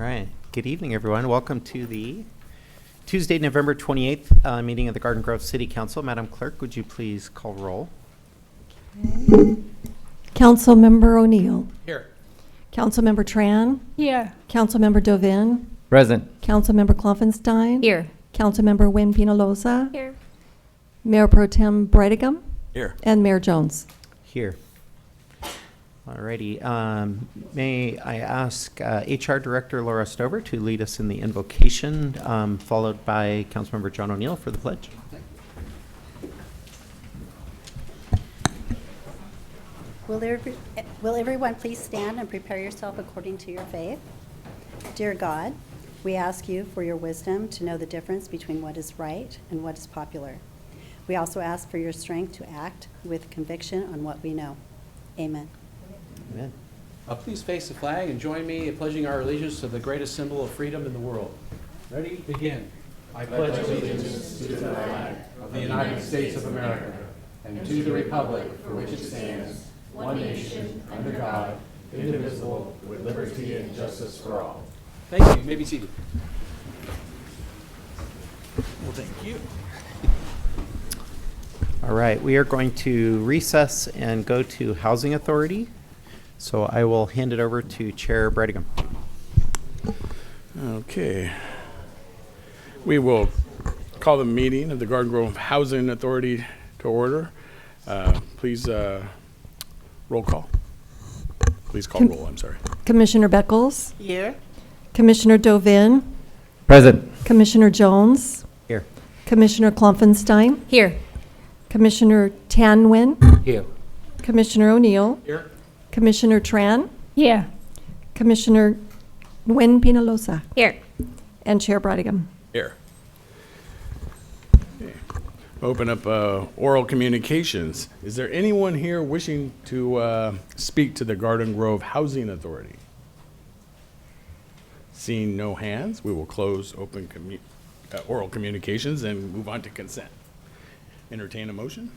All right. Good evening, everyone. Welcome to the Tuesday, November 28th meeting of the Garden Grove City Council. Madam Clerk, would you please call roll? Councilmember O'Neill. Here. Councilmember Tran. Here. Councilmember Dovin. Present. Councilmember Kloffenstein. Here. Councilmember Wynn Penaloza. Here. Mayor Pro Tem Brightigam. Here. And Mayor Jones. Here. All righty. May I ask HR Director Laura Stover to lead us in the invocation, followed by Councilmember John O'Neill for the pledge. Will everyone please stand and prepare yourself according to your faith? Dear God, we ask you for your wisdom to know the difference between what is right and what is popular. We also ask for your strength to act with conviction on what we know. Amen. Amen. Please face the flag and join me in pledging our allegiance to the greatest symbol of freedom in the world. Ready? Begin. I pledge allegiance to the flag of the United States of America and to the republic for which it stands, one nation, under God, indivisible, with liberty and justice for all. Thank you. You may be seated. Well, thank you. All right. We are going to recess and go to Housing Authority. So I will hand it over to Chair Brightigam. Okay. We will call the meeting of the Garden Grove Housing Authority to order. Please roll call. Please call roll, I'm sorry. Commissioner Beckles. Here. Commissioner Dovin. Present. Commissioner Jones. Here. Commissioner Kloffenstein. Here. Commissioner Tanwin. Here. Commissioner O'Neill. Here. Commissioner Tran. Here. Commissioner Wynn Penaloza. Here. And Chair Brightigam. Here. Okay. Open up oral communications. Is there anyone here wishing to speak to the Garden Grove Housing Authority? Seeing no hands, we will close open oral communications and move on to consent. Entertain a motion?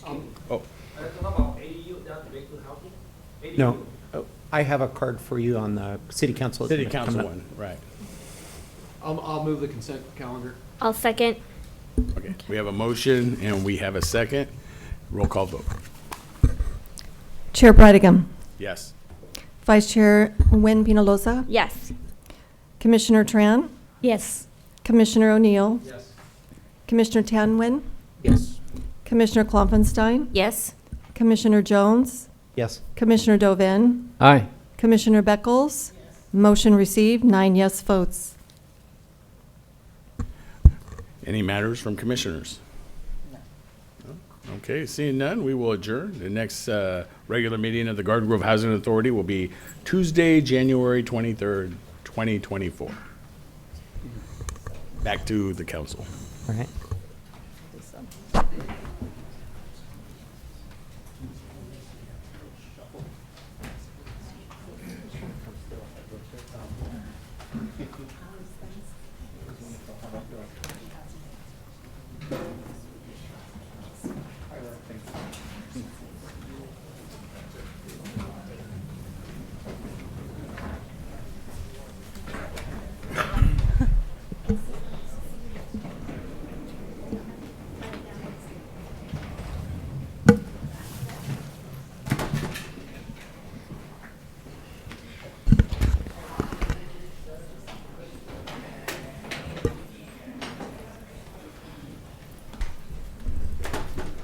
Oh. No, I have a card for you on the City Council. City Coming Council up. one, right. I'll move the consent calendar. I'll second. Okay, we have a motion and we have a second. Roll call vote. Chair Brightigam. Yes. Vice Chair Wynn Penaloza. Yes. Commissioner Tran. Yes. Commissioner O'Neill. Yes. Commissioner Tanwin. Yes. Commissioner Kloffenstein. Yes. Commissioner Jones. Yes. Commissioner Dovin. Aye. Commissioner Beckles. Motion received, 9 yes votes. Any matters from commissioners? No. Okay, seeing none, we will adjourn. The next regular meeting of the Garden Grove Housing Authority will be Tuesday, January 23rd, 2024. Back to the council. All right.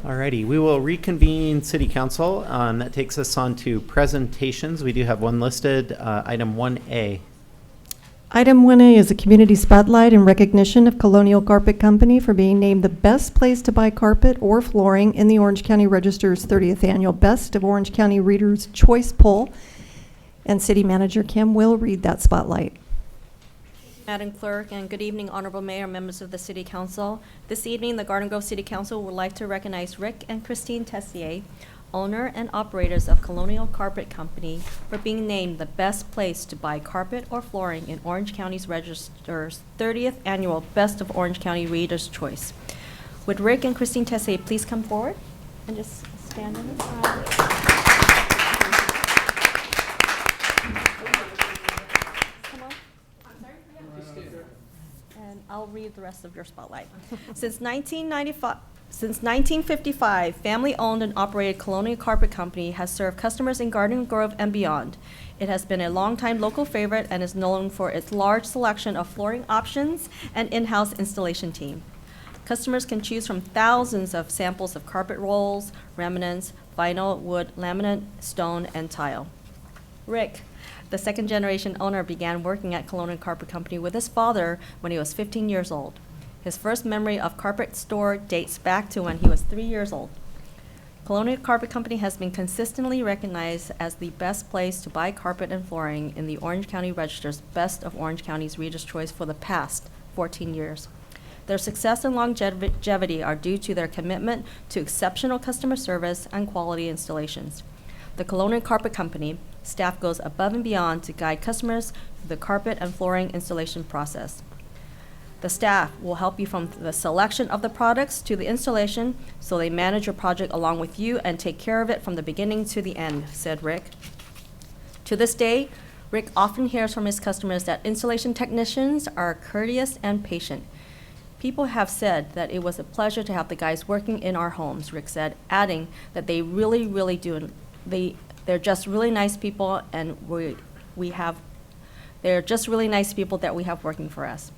Alrighty, we will reconvene City Council. That takes us on to presentations. We do have one listed, item 1A. Item 1A is a community spotlight in recognition of Colonial Carpet Company for being named the best place to buy carpet or flooring in the Orange County Register's 30th Annual Best of Orange County Readers' Choice Poll. And City Manager Kim will read that spotlight. Madam Clerk, and good evening, Honorable Mayor, members of the City Council. This evening, the Garden Grove City Council would like to recognize Rick and Christine Tessier, owner and operators of Colonial Carpet Company, for being named the best place to buy carpet or flooring in Orange County's Register's 30th Annual Best of Orange County Reader's Choice. Would Rick and Christine Tessier please come forward and just stand in the side? Come on. I'll read the rest of your spotlight. Since 1955, family-owned and operated Colonial Carpet Company has served customers in Garden Grove and beyond. It has been a longtime local favorite and is known for its large selection of flooring options and in-house installation team. Customers can choose from thousands of samples of carpet rolls, remnants, vinyl, wood, laminate, stone, and tile. Rick, the second-generation owner, began working at Colonial Carpet Company with his father when he was 15 years old. His first memory of carpet store dates back to when he was 3 years old. Colonial Carpet Company has been consistently recognized as the best place to buy carpet and flooring in the Orange County Register's Best of Orange County's Reader's Choice for the past 14 years. Their success and longevity are due to their commitment to exceptional customer service and quality installations. The Colonial Carpet Company staff goes above and beyond to guide customers through the carpet and flooring installation process. The staff will help you from the selection of the products to the installation, so they manage your project along with you and take care of it from the beginning to the end, said Rick. To this day, Rick often hears from his customers that installation technicians are courteous and patient. People have said that it was a pleasure to have the guys working in our homes, Rick said, adding that they really, really do. They're just really nice people, and they're just really nice people that we have working for us.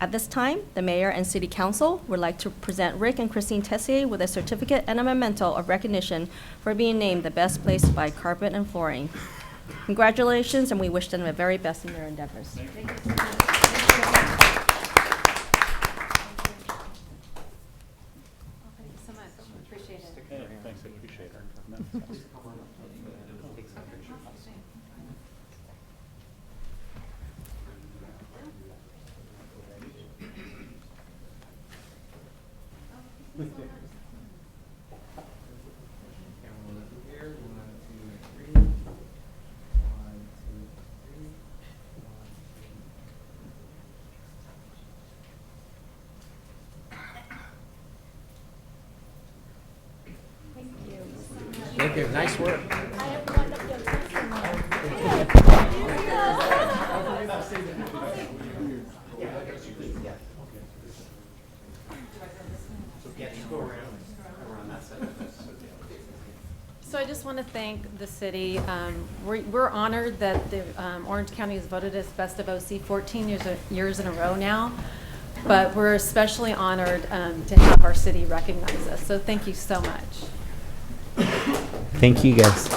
At this time, the mayor and city council would like to present Rick and Christine Tessier with a certificate and a memento of recognition for being named the best place to buy carpet and flooring. Congratulations, and we wish them the very best in their endeavors. Thank you so much. Appreciate it. Thanks, I appreciate it. Thank you. Nice work. So I just want to thank the city. We're honored that the Orange County has voted us Best of OC 14 years in a row now, but we're especially honored to have our city recognize us. So thank you so much. Thank you, guys.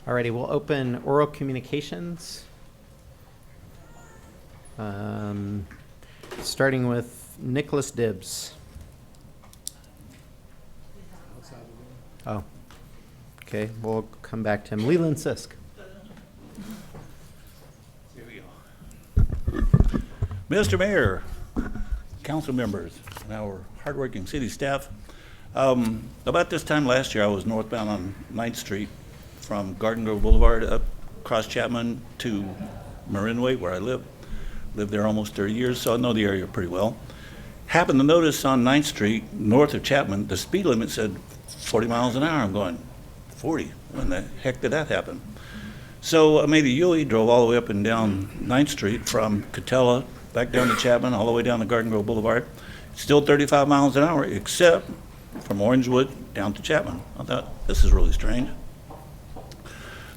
Alrighty, we'll open oral communications. Starting with Nicholas Dibbs. Oh, okay, we'll come back to him. Leland Sisk. Here we go. Mr. Mayor, council members, and our hardworking city staff. About this time last year, I was northbound on 9th Street from Garden Grove Boulevard up across Chapman to Marinway, where I live. Lived there almost 30 years, so I know the area pretty well. Happened to notice on 9th Street, north of Chapman, the speed limit said 40 miles an hour. I'm going, 40? When the heck did that happen? So I made a U-turn, drove all the way up and down 9th Street from Catella, back down to Chapman, all the way down to Garden Grove Boulevard. Still 35 miles an hour, except from Orangewood down to Chapman. I thought, this is really strange.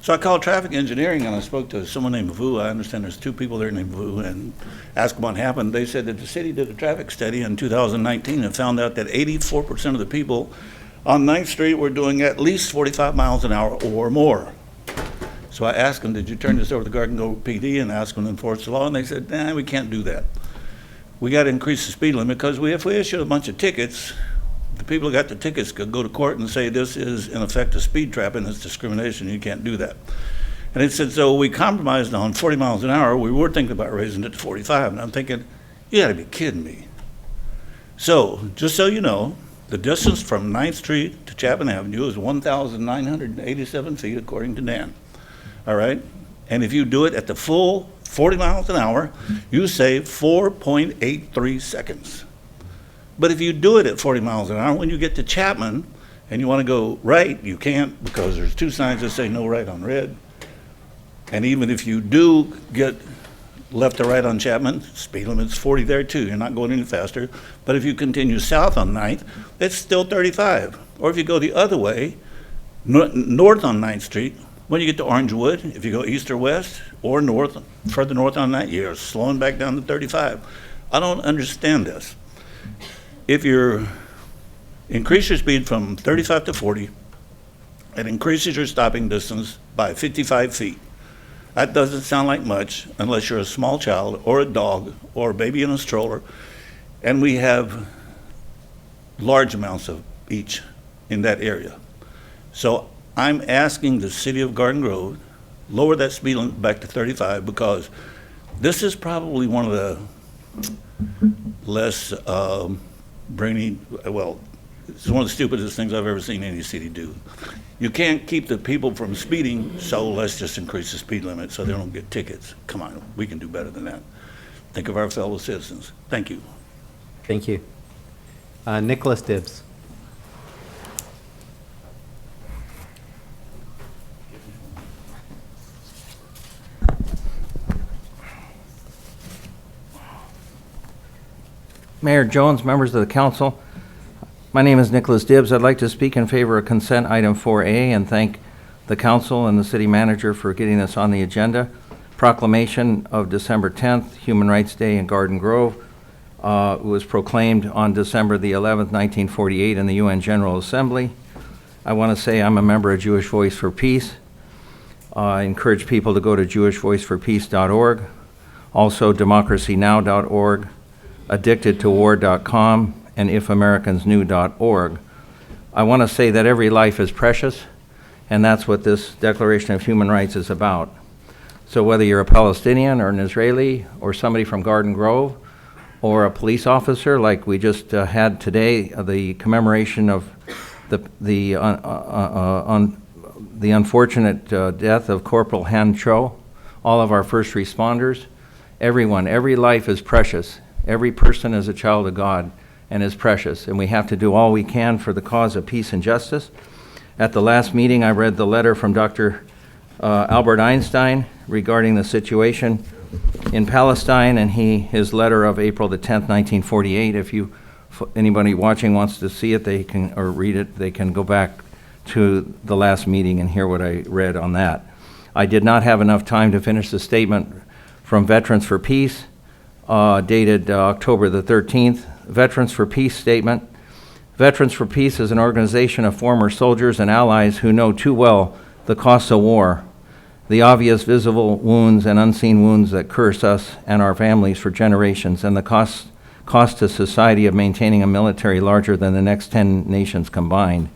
So I called traffic engineering and I spoke to someone named Vu. I understand there's two people there named Vu, and asked them what happened. They said that the city did a traffic study in 2019 and found out that 84% of the people on 9th Street were doing at least 45 miles an hour or more. So I asked them, did you turn this over to Garden Grove PD and ask them to enforce the law? And they said, nah, we can't do that. We got to increase the speed limit because if we issue a bunch of tickets, the people who got the tickets could go to court and say this is in effect a speed trap and it's discrimination. You can't do that. And it said, so we compromised on 40 miles an hour. We were thinking about raising it to 45. And I'm thinking, you got to be kidding me. So just so you know, the distance from 9th Street to Chapman Avenue is 1,987 feet, according to Dan. All right? And if you do it at the full 40 miles an hour, you save 4.83 seconds. But if you do it at 40 miles an hour, when you get to Chapman and you want to go right, you can't because there's 2 signs that say no right on red. And even if you do get left or right on Chapman, speed limit's 40 there too. You're not going any faster. But if you continue south on 9th, it's still 35. Or if you go the other way, north on 9th Street, when you get to Orangewood, if you go east or west or north, further north on that, you're slowing back down to 35. I don't understand this. If you increase your speed from 35 to 40, it increases your stopping distance by 55 feet. That doesn't sound like much unless you're a small child or a dog or a baby in a stroller. And we have large amounts of each in that area. So I'm asking the city of Garden Grove, lower that speed limit back to 35 because this is probably one of the less brainy, well, it's one of the stupidest things I've ever seen any city do. You can't keep the people from speeding, so let's just increase the speed limit so they don't get tickets. Come on, we can do better than that. Think of our fellow citizens. Thank you. Thank you. Nicholas Dibbs. Mayor Jones, members of the council, my name is Nicholas Dibbs. I'd like to speak in favor of consent item 4A and thank the council and the city manager for getting this on the agenda. Proclamation of December 10th, Human Rights Day in Garden Grove, was proclaimed on December the 11th, 1948 in the UN General Assembly. I want to say I'm a member of Jewish Voice for Peace. I encourage people to go to jewishvoiceforpeace.org, also democracynow.org, addictedtowar.com, and ifamericansknew.org. I want to say that every life is precious, and that's what this Declaration of Human Rights is about. So whether you're a Palestinian or an Israeli or somebody from Garden Grove or a police officer like we just had today, the commemoration of the unfortunate death of Corporal Han Cho, all of our first responders, everyone, every life is precious. Every person is a child of God and is precious, and we have to do all we can for the cause of peace and justice. At the last meeting, I read the letter from Dr. Albert Einstein regarding the situation in Palestine, and his letter of April the 10th, 1948. If anybody watching wants to see it, they can, or read it, they can go back to the last meeting and hear what I read on that. I did not have enough time to finish the statement from Veterans for Peace, dated October the 13th. Veterans for Peace statement. Veterans for Peace is an organization of former soldiers and allies who know too well the costs of war, the obvious visible wounds and unseen wounds that curse us and our families for generations, and the cost to society of maintaining a military larger than the next 10 nations combined.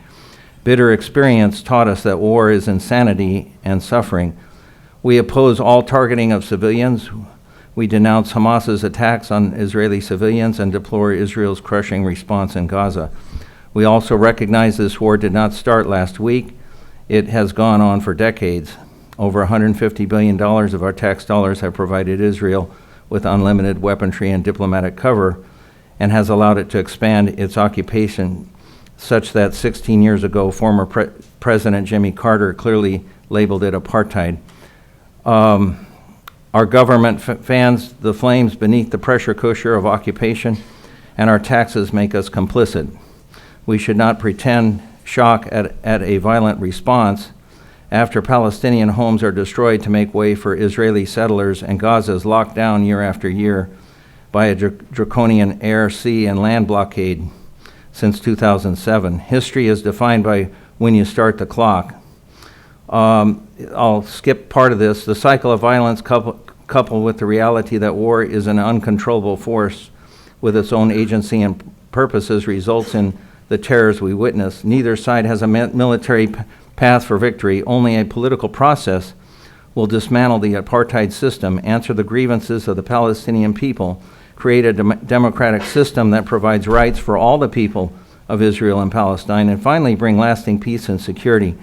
Bitter experience taught us that war is insanity and suffering. We oppose all targeting of civilians. We denounce Hamas's attacks on Israeli civilians and deplore Israel's crushing response in Gaza. We also recognize this war did not start last week. It has gone on for decades. Over $150 billion of our tax dollars have provided Israel with unlimited weaponry and diplomatic cover, and has allowed it to expand its occupation such that 16 years ago, former President Jimmy Carter clearly labeled it apartheid. Our government fans the flames beneath the pressure cooker of occupation, and our taxes make us complicit. We should not pretend shock at a violent response after Palestinian homes are destroyed to make way for Israeli settlers, and Gaza is locked down year after year by a draconian air, sea, and land blockade since 2007. History is defined by when you start the clock. I'll skip part of this. The cycle of violence coupled with the reality that war is an uncontrollable force with its own agency and purposes results in the terrors we witness. Neither side has a military path for victory. Only a political process will dismantle the apartheid system, answer the grievances of the Palestinian people, create a democratic system that provides rights for all the people of Israel and Palestine, and finally bring lasting peace and security.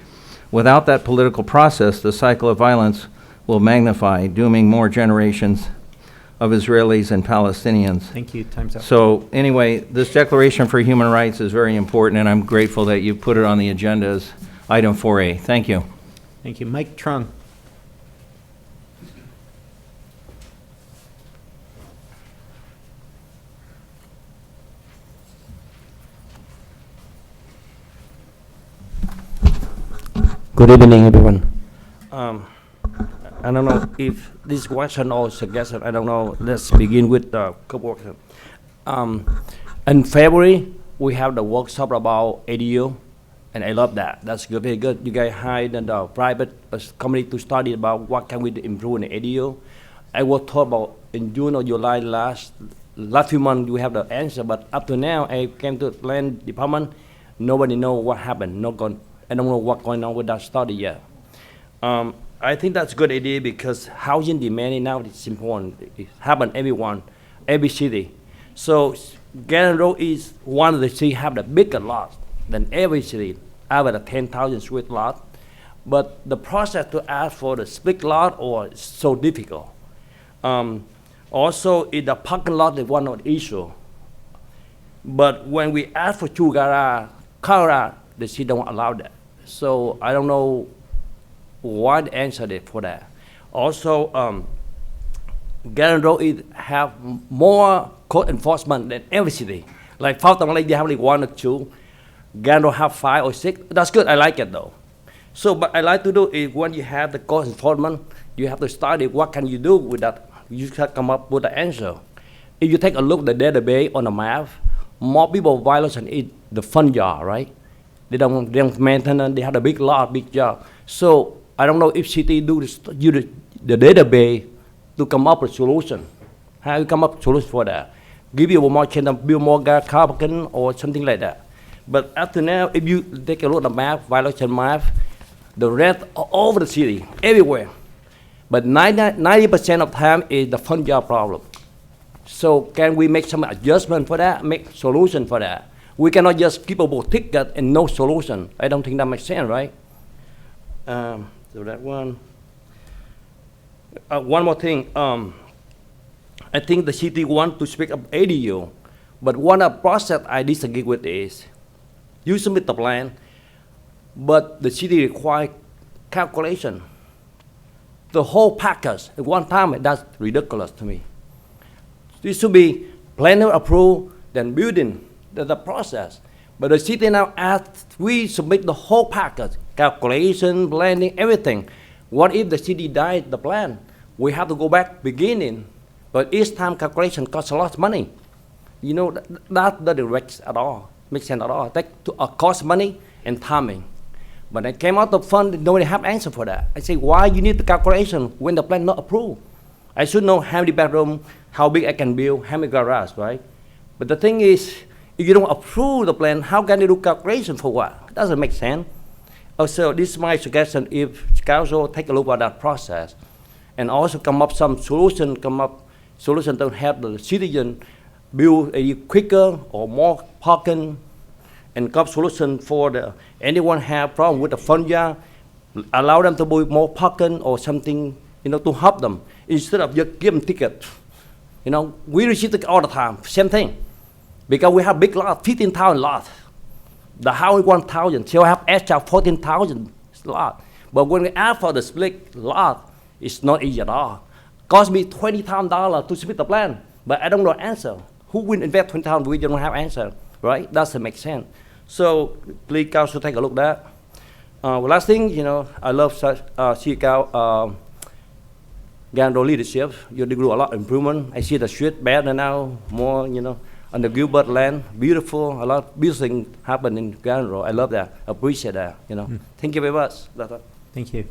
Without that political process, the cycle of violence will magnify, dooming more generations of Israelis and Palestinians. Thank you. Time's up. So anyway, this Declaration for Human Rights is very important, and I'm grateful that you put it on the agenda as item 4A. Thank you. Thank you. Mike Trung. Good evening, everyone. I don't know if this question or suggestion, I don't know. Let's begin with the co-worker. In February, we have the workshop about ADU, and I love that. That's good, very good. You guys hired the private company to study about what can we improve in the ADU. I was told about in June or July last few months we have the answer, but up to now, I came to land department, nobody know what happened. I don't know what's going on with that study yet. I think that's a good idea because housing demand now is important. It happens everyone, every city. So Garden Road is one of the cities have the bigger lot than every city, over a 10,000 square lot. But the process to ask for the split lot or is so difficult. Also, in the parking lot is one of the issue. But when we ask for two car garage, the city don't allow that. So I don't know what answer is for that. Also, Garden Road have more code enforcement than every city. Like Fountain Lake, they have like 1 or 2. Garden Road have 5 or 6. That's good. I like it though. So, but I like to do is when you have the code enforcement, you have to study what can you do with that. You can come up with the answer. If you take a look at the database on the map, more people violation is the front yard, right? They don't maintain, they have a big lot, big job. So I don't know if city do this, use the database to come up with solution. How you come up with solution for that? Give you more chance to build more car parking or something like that. But after now, if you take a look at the map, violation map, the rest all over the city, everywhere. But 90% of time is the front yard problem. So can we make some adjustment for that, make solution for that? We cannot just keep a ticket and no solution. I don't think that makes sense, right? So that one. One more thing. I think the city wants to speak of ADU, but one of the process I disagree with is you submit the plan, but the city requires calculation. The whole package at one time, that's ridiculous to me. It should be planner approved, then building. The process. But the city now asks, we submit the whole package, calculation, planning, everything. What if the city died the plan? We have to go back beginning. But each time calculation costs a lot of money. You know, that doesn't make sense at all. That cost money and timing. But I came out of fund, nobody have answer for that. I say, why you need the calculation when the plan not approved? I should know how many bedroom, how big I can build, how many garage, right? But the thing is, if you don't approve the plan, how can you do calculation for what? It doesn't make sense. Also, this is my suggestion, if council take a look at that process and also come up some solution, to help the citizen build a quicker or more parking and come solution for anyone have problem with the front yard, allow them to build more parking or something, to help them instead of just give them ticket. We receive ticket all the time, same thing. Because we have big lot, 15,000 lot. The house is 1,000, so I have extra 14,000 lot. But when we ask for the split lot, it's not easy at all. Cost me $20,000 to split the plan, but I don't know answer. Who will invest $20,000? We don't have answer, right? Doesn't make sense. So please, council, take a look at that. Last thing, I love CCAO Garden Road leadership. You do a lot of improvement. I see the street better now, more, on the Gilbert land, beautiful, a lot of beautiful things happen in Garden Road. I love that, appreciate that, Thank you very much. Thank you.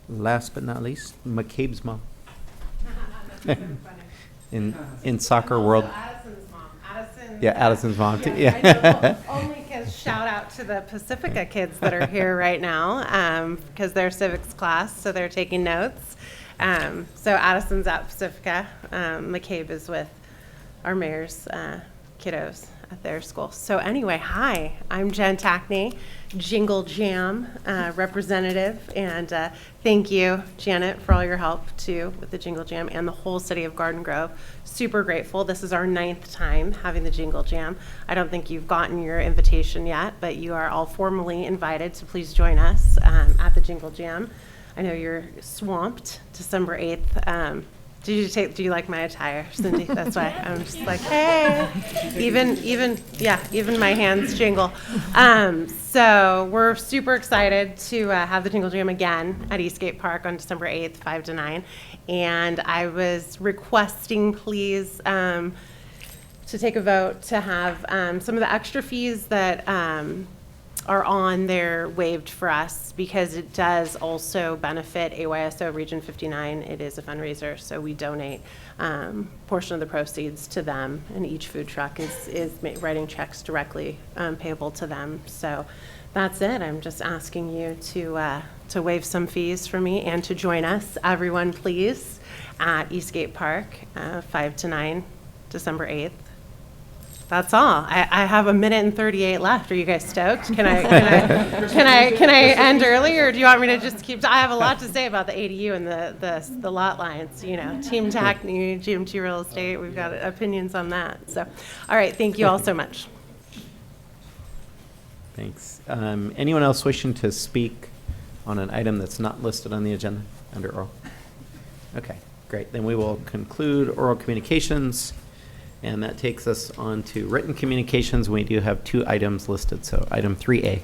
Last but not least, McCabe's mom. in soccer world. Addison's mom. Yeah, Addison's mom too. Yeah. Yeah. I know, only because shout out to the Pacifica kids that are here right now, because they're civics class, so they're taking notes. So Addison's at Pacifica. McCabe is with our mayor's kiddos. at their school. So anyway, hi, I'm Jen Tackney, Jingle Jam representative, and thank you, Janet, for all your help too with the Jingle Jam and the whole city of Garden Grove. Super grateful. This is our 9th time having the Jingle Jam. I don't think you've gotten your invitation yet, but you are all formally invited to please join us at the Jingle Jam. I know you're swamped December 8th. Do you like my attire, Cindy? That's why I'm just like, hey, even my hands jingle. So we're super excited to have the Jingle Jam again at Eastgate Park on December 8th, 5 to 9. And I was requesting, please, to take a vote to have some of the extra fees that are on there waived for us, because it does also benefit AYSO Region 59. It is a fundraiser, so we donate portion of the proceeds to them, and each food truck is writing checks directly payable to them. So that's it. I'm just asking you to waive some fees for me and to join us, everyone, please, at Eastgate Park, 5 to 9, December 8th. That's all. I have 1:38 left. Are you guys stoked? Can I end early, or do you want me to just keep? I have a lot to say about the ADU and the lot lines. You know, Team Tackney, GMT Real Estate. We've got opinions on that. So, all right. Thank you all so much. Thanks. Anyone else wishing to speak on an item that's not listed on the agenda under oral? Okay, great. Then we will conclude oral communications. And that takes us on to written communications. We do have 2 items listed. So item 3A.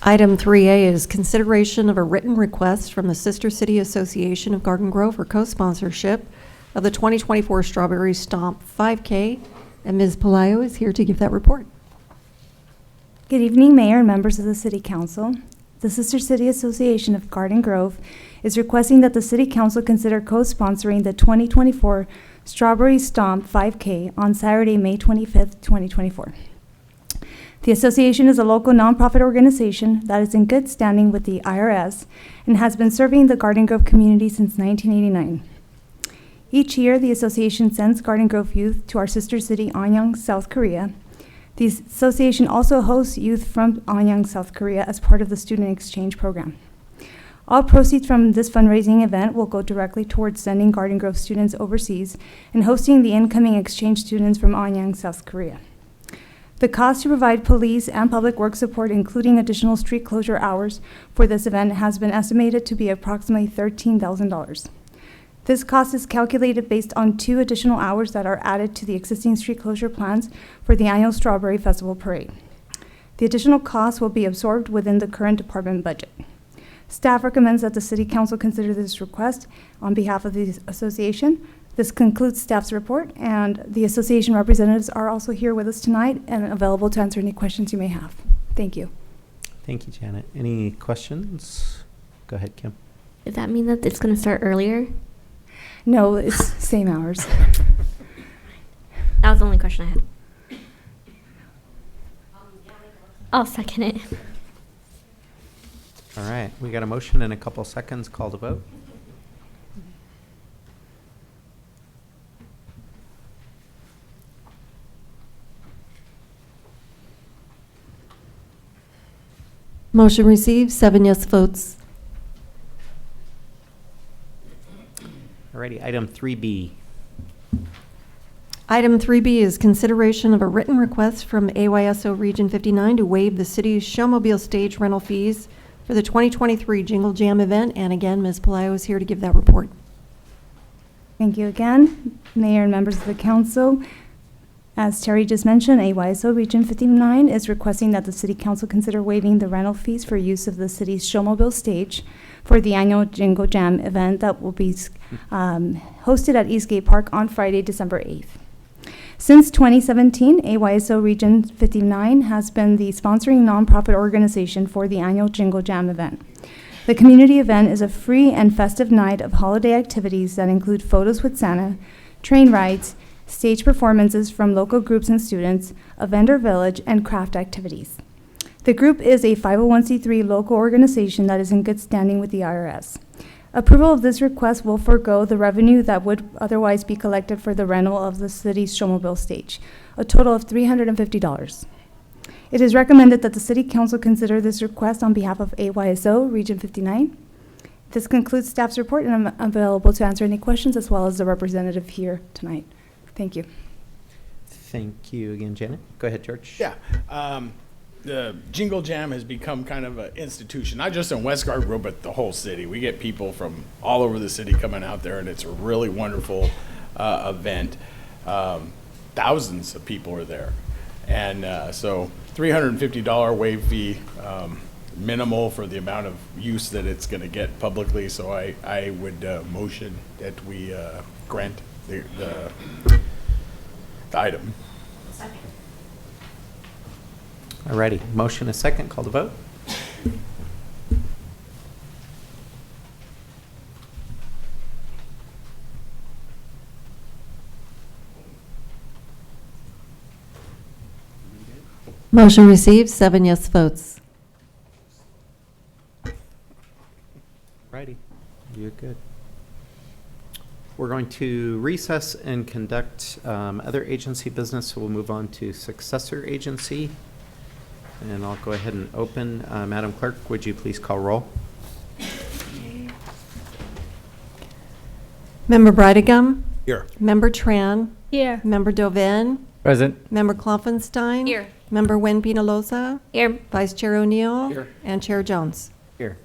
Item 3A is consideration of a written request from the Sister City Association of Garden Grove for co-sponsorship of the 2024 Strawberry Stomp 5K. And Ms. Pelayo is here to give that report. Good evening, Mayor and members of the City Council. The Sister City Association of Garden Grove is requesting that the City Council consider co-sponsoring the 2024 Strawberry Stomp 5K on Saturday, May 25th, 2024. The association is a local nonprofit organization that is in good standing with the IRS and has been serving the Garden Grove community since 1989. Each year, the association sends Garden Grove youth to our sister city, Anyang, South Korea. The association also hosts youth from Anyang, South Korea as part of the student exchange program. All proceeds from this fundraising event will go directly towards sending Garden Grove students overseas and hosting the incoming exchange students from Anyang, South Korea. The cost to provide police and public works support, including additional street closure hours for this event, has been estimated to be approximately $13,000. This cost is calculated based on 2 additional hours that are added to the existing street closure plans for the annual Strawberry Festival Parade. The additional cost will be absorbed within the current department budget. Staff recommends that the City Council consider this request on behalf of the association. This concludes staff's report, and the association representatives are also here with us tonight and available to answer any questions you may have. Thank you. Thank you, Janet. Any questions? Go ahead, Kim. Does that mean that it's going to start earlier? No, it's same hours. That was the only question I had. I'll second it. All right, we got a motion in a couple seconds. Call to vote. Motion received, 7 yes votes. Alrighty, item 3B. Item 3B is consideration of a written request from AYSO Region 59 to waive the city's showmobile stage rental fees for the 2023 Jingle Jam event. And again, Ms. Pelayo is here to give that report. Thank you again, Mayor and members of the Council. As Terry just mentioned, AYSO Region 59 is requesting that the City Council consider waiving the rental fees for use of the city's showmobile stage for the annual Jingle Jam event that will be hosted at Eastgate Park on Friday, December 8th. Since 2017, AYSO Region 59 has been the sponsoring nonprofit organization for the annual Jingle Jam event. The community event is a free and festive night of holiday activities that include photos with Santa, train rides, stage performances from local groups and students, a vendor village, and craft activities. The group is a 501c3 local organization that is in good standing with the IRS. Approval of this request will forego the revenue that would otherwise be collected for the rental of the city's showmobile stage, a total of $350. It is recommended that the City Council consider this request on behalf of AYSO Region 59. This concludes staff's report, and I'm available to answer any questions as well as the representative here tonight. Thank you. Thank you again, Janet. Go ahead, George. Yeah. The Jingle Jam has become kind of an institution, not just in West Garden Grove, but the whole city. We get people from all over the city coming out there, and it's a really wonderful event. Thousands of people are there. And so $350 waive fee, minimal for the amount of use that it's going to get publicly. So I would motion that we grant the item. Alrighty, motion a second, call the vote. Motion received, 7 yes votes. Righty, you're good. We're going to recess and conduct other agency business, so we'll move on to successor agency. And I'll go ahead and open. Madam Clerk, would you please call roll? Member Brightigam. Here. Member Tran. Here. Member Dovin. Present. Member Klopfenstein. Here. Member Wen Penaloza. Here. Vice Chair O'Neill. Here. And Chair Jones. Here.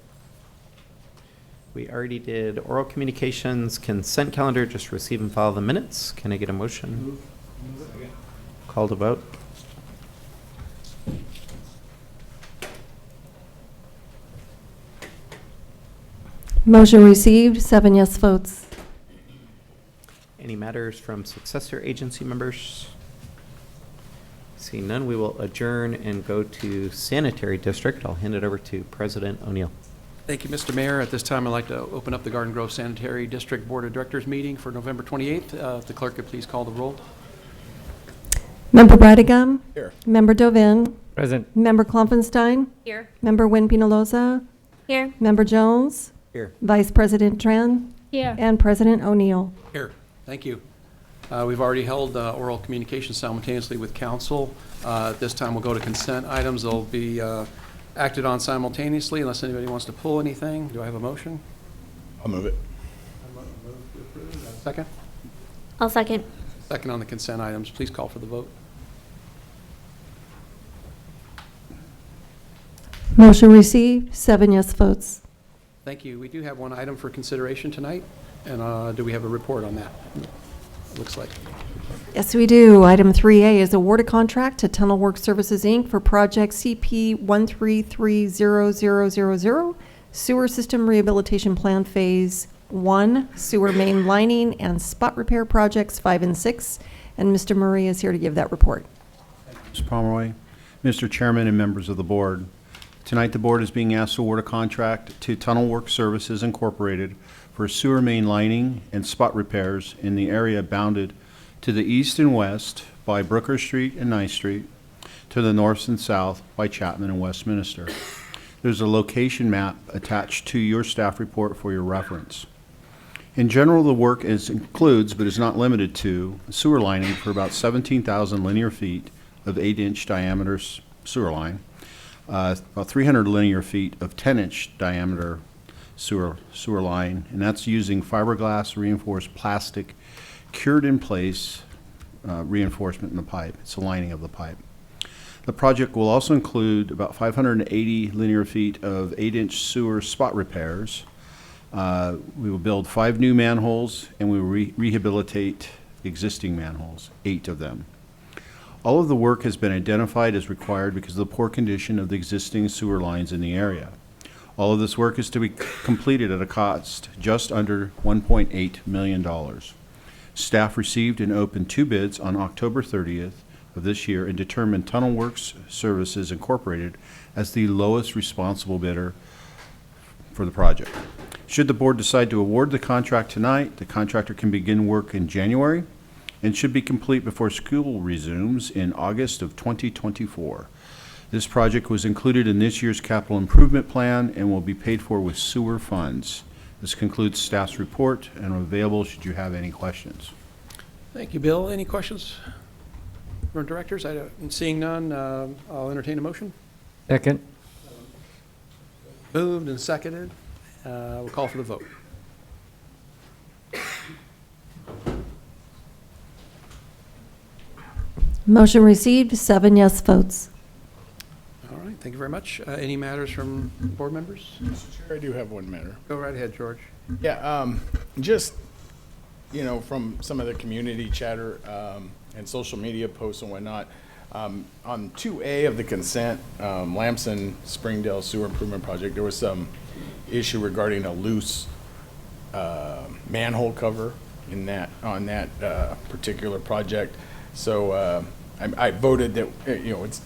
We already did oral communications, consent calendar, just receive and file the minutes. Can I get a motion? Call to vote. Motion received, 7 yes votes. Any matters from successor agency members? Seeing none, we will adjourn and go to sanitary district. I'll hand it over to President O'Neill. Thank you, Mr. Mayor. At this time, I'd like to open up the Garden Grove Sanitary District Board of Directors meeting for November 28th. If the clerk could please call the roll. Member Brightigam. Here. Member Dovin. Present. Member Klopfenstein. Here. Member Wen Penaloza. Here. Member Jones. Here. Vice President Tran. Here. And President O'Neill. Here. Thank you. We've already held oral communication simultaneously with council. At this time, we'll go to consent items. They'll be acted on simultaneously unless anybody wants to pull anything. Do I have a motion? I'll move it. Second? I'll second. Second on the consent items. Please call for the vote. Motion received, 7 yes votes. Thank you. We do have one item for consideration tonight. And do we have a report on that? Looks like. Yes, we do. Item 3A is award a contract to Tunnel Work Services, Inc. for project CP 1330000, Sewer System Rehabilitation Plan Phase 1, Sewer Main Lining and Spot Repair Projects 5 and 6. And Mr. Murray is here to give that report. Ms. Pomeroy, Mr. Chairman, and members of the board. Tonight, the board is being asked to award a contract to Tunnel Work Services Incorporated for sewer main lining and spot repairs in the area bounded to the east and west by Brooker Street and Nye Street, to the north and south by Chapman and Westminster. There's a location map attached to your staff report for your reference. In general, the work includes, but is not limited to, sewer lining for about 17,000 linear feet of 8-inch diameter sewer line, about 300 linear feet of 10-inch diameter sewer line, and that's using fiberglass reinforced plastic cured in place reinforcement in the pipe. It's the lining of the pipe. The project will also include about 580 linear feet of 8-inch sewer spot repairs. We will build 5 new manholes, and we will rehabilitate existing manholes, 8 of them. All of the work has been identified as required because of the poor condition of the existing sewer lines in the area. All of this work is to be completed at a cost just under $1.8 million. Staff received and opened 2 bids on October 30th of this year and determined Tunnel Works Services Incorporated as the lowest responsible bidder for the project. Should the board decide to award the contract tonight, the contractor can begin work in January and should be complete before school resumes in August of 2024. This project was included in this year's capital improvement plan and will be paid for with sewer funds. This concludes staff's report, and I'm available should you have any questions. Thank you, Bill. Any questions from directors? Seeing none, I'll entertain a motion. Second. Moved and seconded. We'll call for the vote. Motion received, 7 yes votes. All right, thank you very much. Any matters from board members? Mr. Chair, I do have one matter. Go right ahead, George. Yeah, just, from some of the community chatter and social media posts and whatnot, on 2A of the consent, Lamson Springdale Sewer Improvement Project, there was some issue regarding a loose manhole cover on that particular project. So I voted that,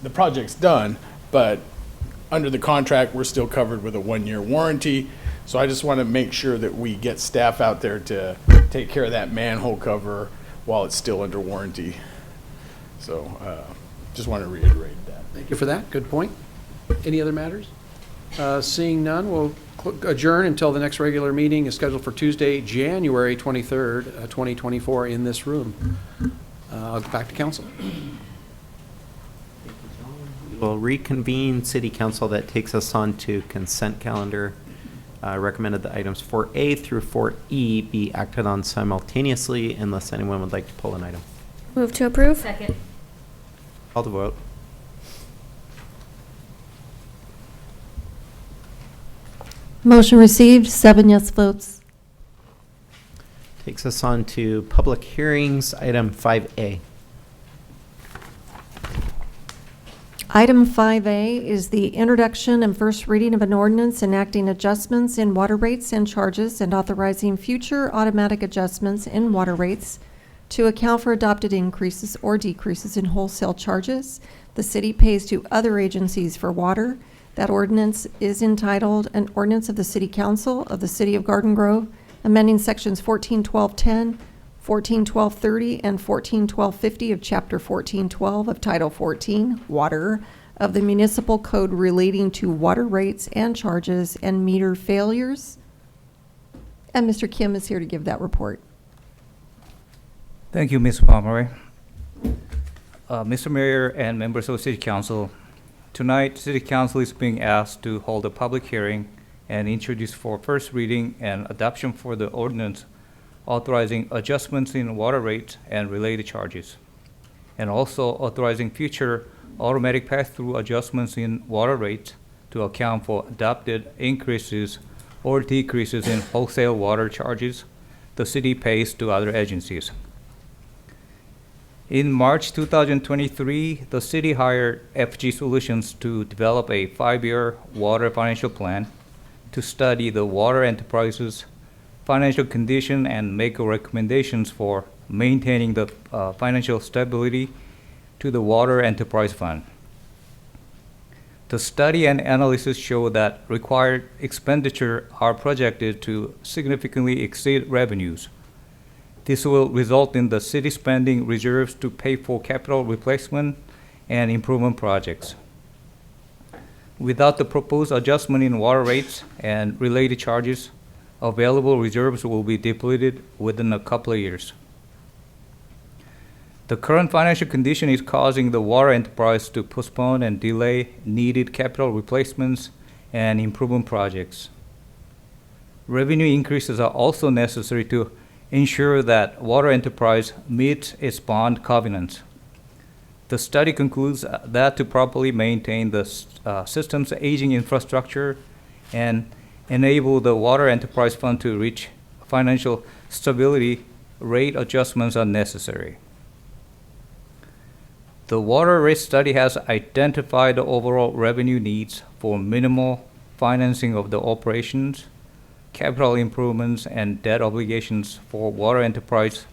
the project's done, but under the contract, we're still covered with a 1-year warranty. So I just want to make sure that we get staff out there to take care of that manhole cover while it's still under warranty. So just want to reiterate that. Thank you for that. Good point. Any other matters? Seeing none, we'll adjourn until the next regular meeting is scheduled for Tuesday, January 23rd, 2024 in this room. Back to council. We'll reconvene city council. That takes us on to consent calendar. Recommended the items 4A through 4E be acted on simultaneously unless anyone would like to pull an item. Move to approve. Second. Call the vote. Motion received, 7 yes votes. Takes us on to public hearings, item 5A. Item 5A is the introduction and first reading of an ordinance enacting adjustments in water rates and charges and authorizing future automatic adjustments in water rates to account for adopted increases or decreases in wholesale charges the city pays to other agencies for water. That ordinance is entitled An Ordinance of the City Council of the City of Garden Grove, amending sections 141210, 141230, and 141250 of Chapter 1412 of Title 14, Water, of the Municipal Code relating to water rates and charges and meter failures. And Mr. Kim is here to give that report. Thank you, Ms. Pomeroy. Mr. Mayor and members of the City Council, tonight City Council is being asked to hold a public hearing and introduce for first reading and adoption for the ordinance authorizing adjustments in water rates and related charges, and also authorizing future automatic pass-through adjustments in water rates to account for adopted increases or decreases in wholesale water charges the city pays to other agencies. In March 2023, the city hired FG Solutions to develop a 5-year water financial plan to study the water enterprise's financial condition and make recommendations for maintaining the financial stability to the Water Enterprise Fund. The study and analysis show that required expenditure are projected to significantly exceed revenues. This will result in the city spending reserves to pay for capital replacement and improvement projects. Without the proposed adjustment in water rates and related charges, available reserves will be depleted within a couple of years. The current financial condition is causing the water enterprise to postpone and delay needed capital replacements and improvement projects. Revenue increases are also necessary to ensure that water enterprise meets its bond covenants. The study concludes that to properly maintain the system's aging infrastructure and enable the Water Enterprise Fund to reach financial stability, rate adjustments are necessary. The water rate study has identified the overall revenue needs for minimal financing of the operations, capital improvements, and debt obligations for water enterprise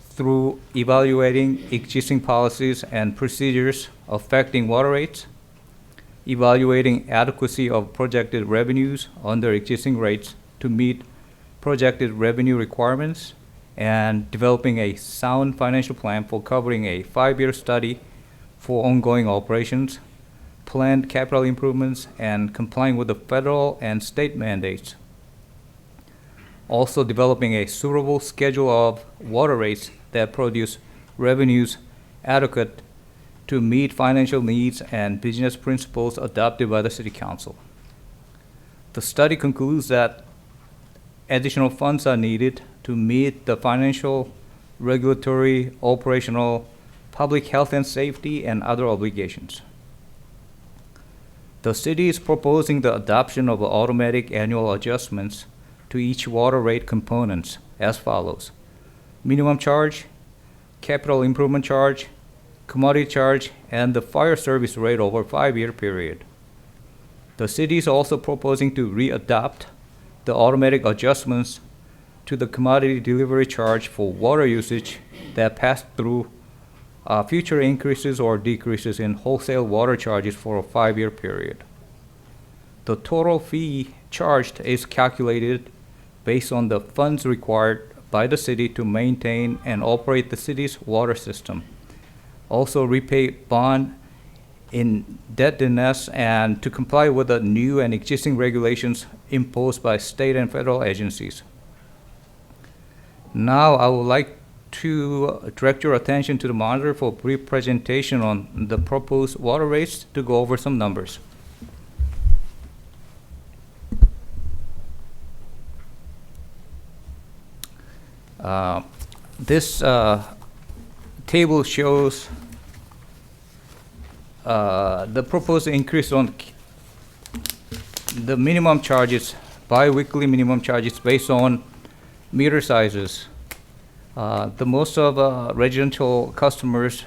through evaluating existing policies and procedures affecting water rates, evaluating adequacy of projected revenues under existing rates to meet projected revenue requirements, and developing a sound financial plan for covering a 5-year study for ongoing operations, planned capital improvements, and complying with the federal and state mandates. Also developing a suitable schedule of water rates that produce revenues adequate to meet financial needs and business principles adopted by the City Council. The study concludes that additional funds are needed to meet the financial, regulatory, operational, public health and safety, and other obligations. The city is proposing the adoption of automatic annual adjustments to each water rate components as follows: minimum charge, capital improvement charge, commodity charge, and the fire service rate over a 5-year period. The city is also proposing to re-adopt the automatic adjustments to the commodity delivery charge for water usage that passed through future increases or decreases in wholesale water charges for a 5-year period. The total fee charged is calculated based on the funds required by the city to maintain and operate the city's water system. Also repay bond indebtedness and to comply with the new and existing regulations imposed by state and federal agencies. Now I would like to direct your attention to the monitor for a brief presentation on the proposed water rates to go over some numbers. This table shows the proposed increase on the minimum charges, bi-weekly minimum charges based on meter sizes. The most of residential customers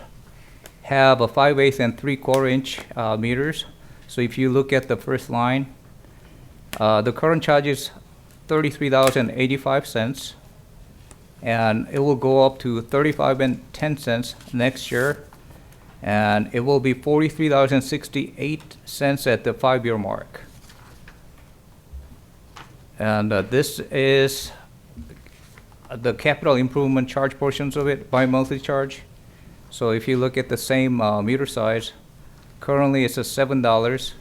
have a 5/8 and 3/4 inch meters. So if you look at the first line, the current charge is $33.85, and it will go up to $35.10 next year, and it will be $43.68 at the 5-year mark. And this is the capital improvement charge portions of it, bi-monthly charge. So if you look at the same meter size, currently it's $7,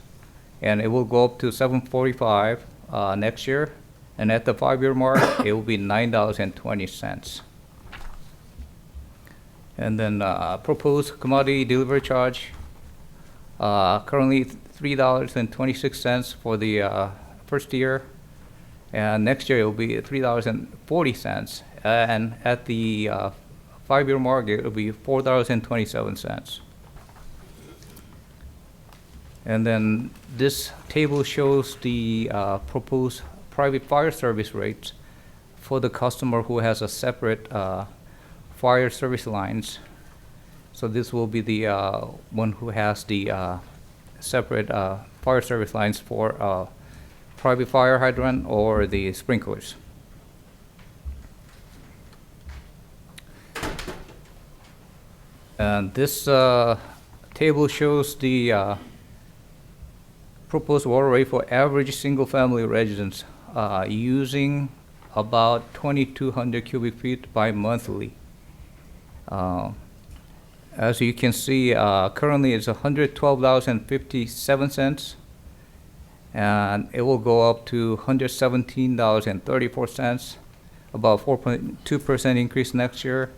and it will go up to $7.45 next year. And at the 5-year mark, it will be $9.20. And then proposed commodity delivery charge, currently $3.26 for the first year. And next year it will be $3.40. And at the 5-year mark, it will be $4.27. And then this table shows the proposed private fire service rates for the customer who has a separate fire service lines. So this will be the one who has the separate fire service lines for private fire hydrant or the sprinklers. And this table shows the proposed water rate for average single-family residents using about 2,200 cubic feet bi-monthly. As you can see, currently it's $112.57, and it will go up to $117.34, about 4.2% increase next year.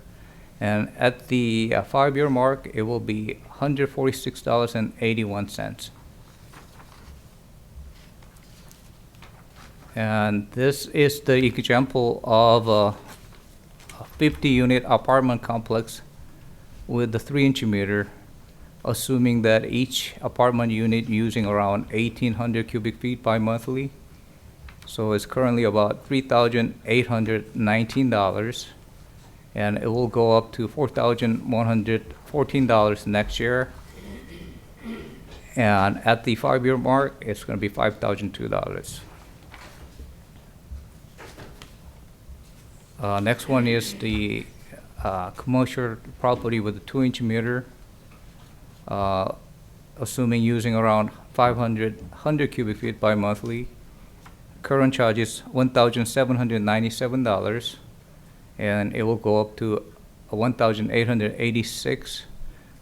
And at the 5-year mark, it will be $146.81. And this is the example of a 50-unit apartment complex with the 3-inch meter, assuming that each apartment unit using around 1,800 cubic feet bi-monthly. So it's currently about $3,819, and it will go up to $4,114 next year. And at the 5-year mark, it's going to be $5,002. Next one is the commercial property with a 2-inch meter, assuming using around 100 cubic feet bi-monthly. Current charge is $1,797, and it will go up to $1,886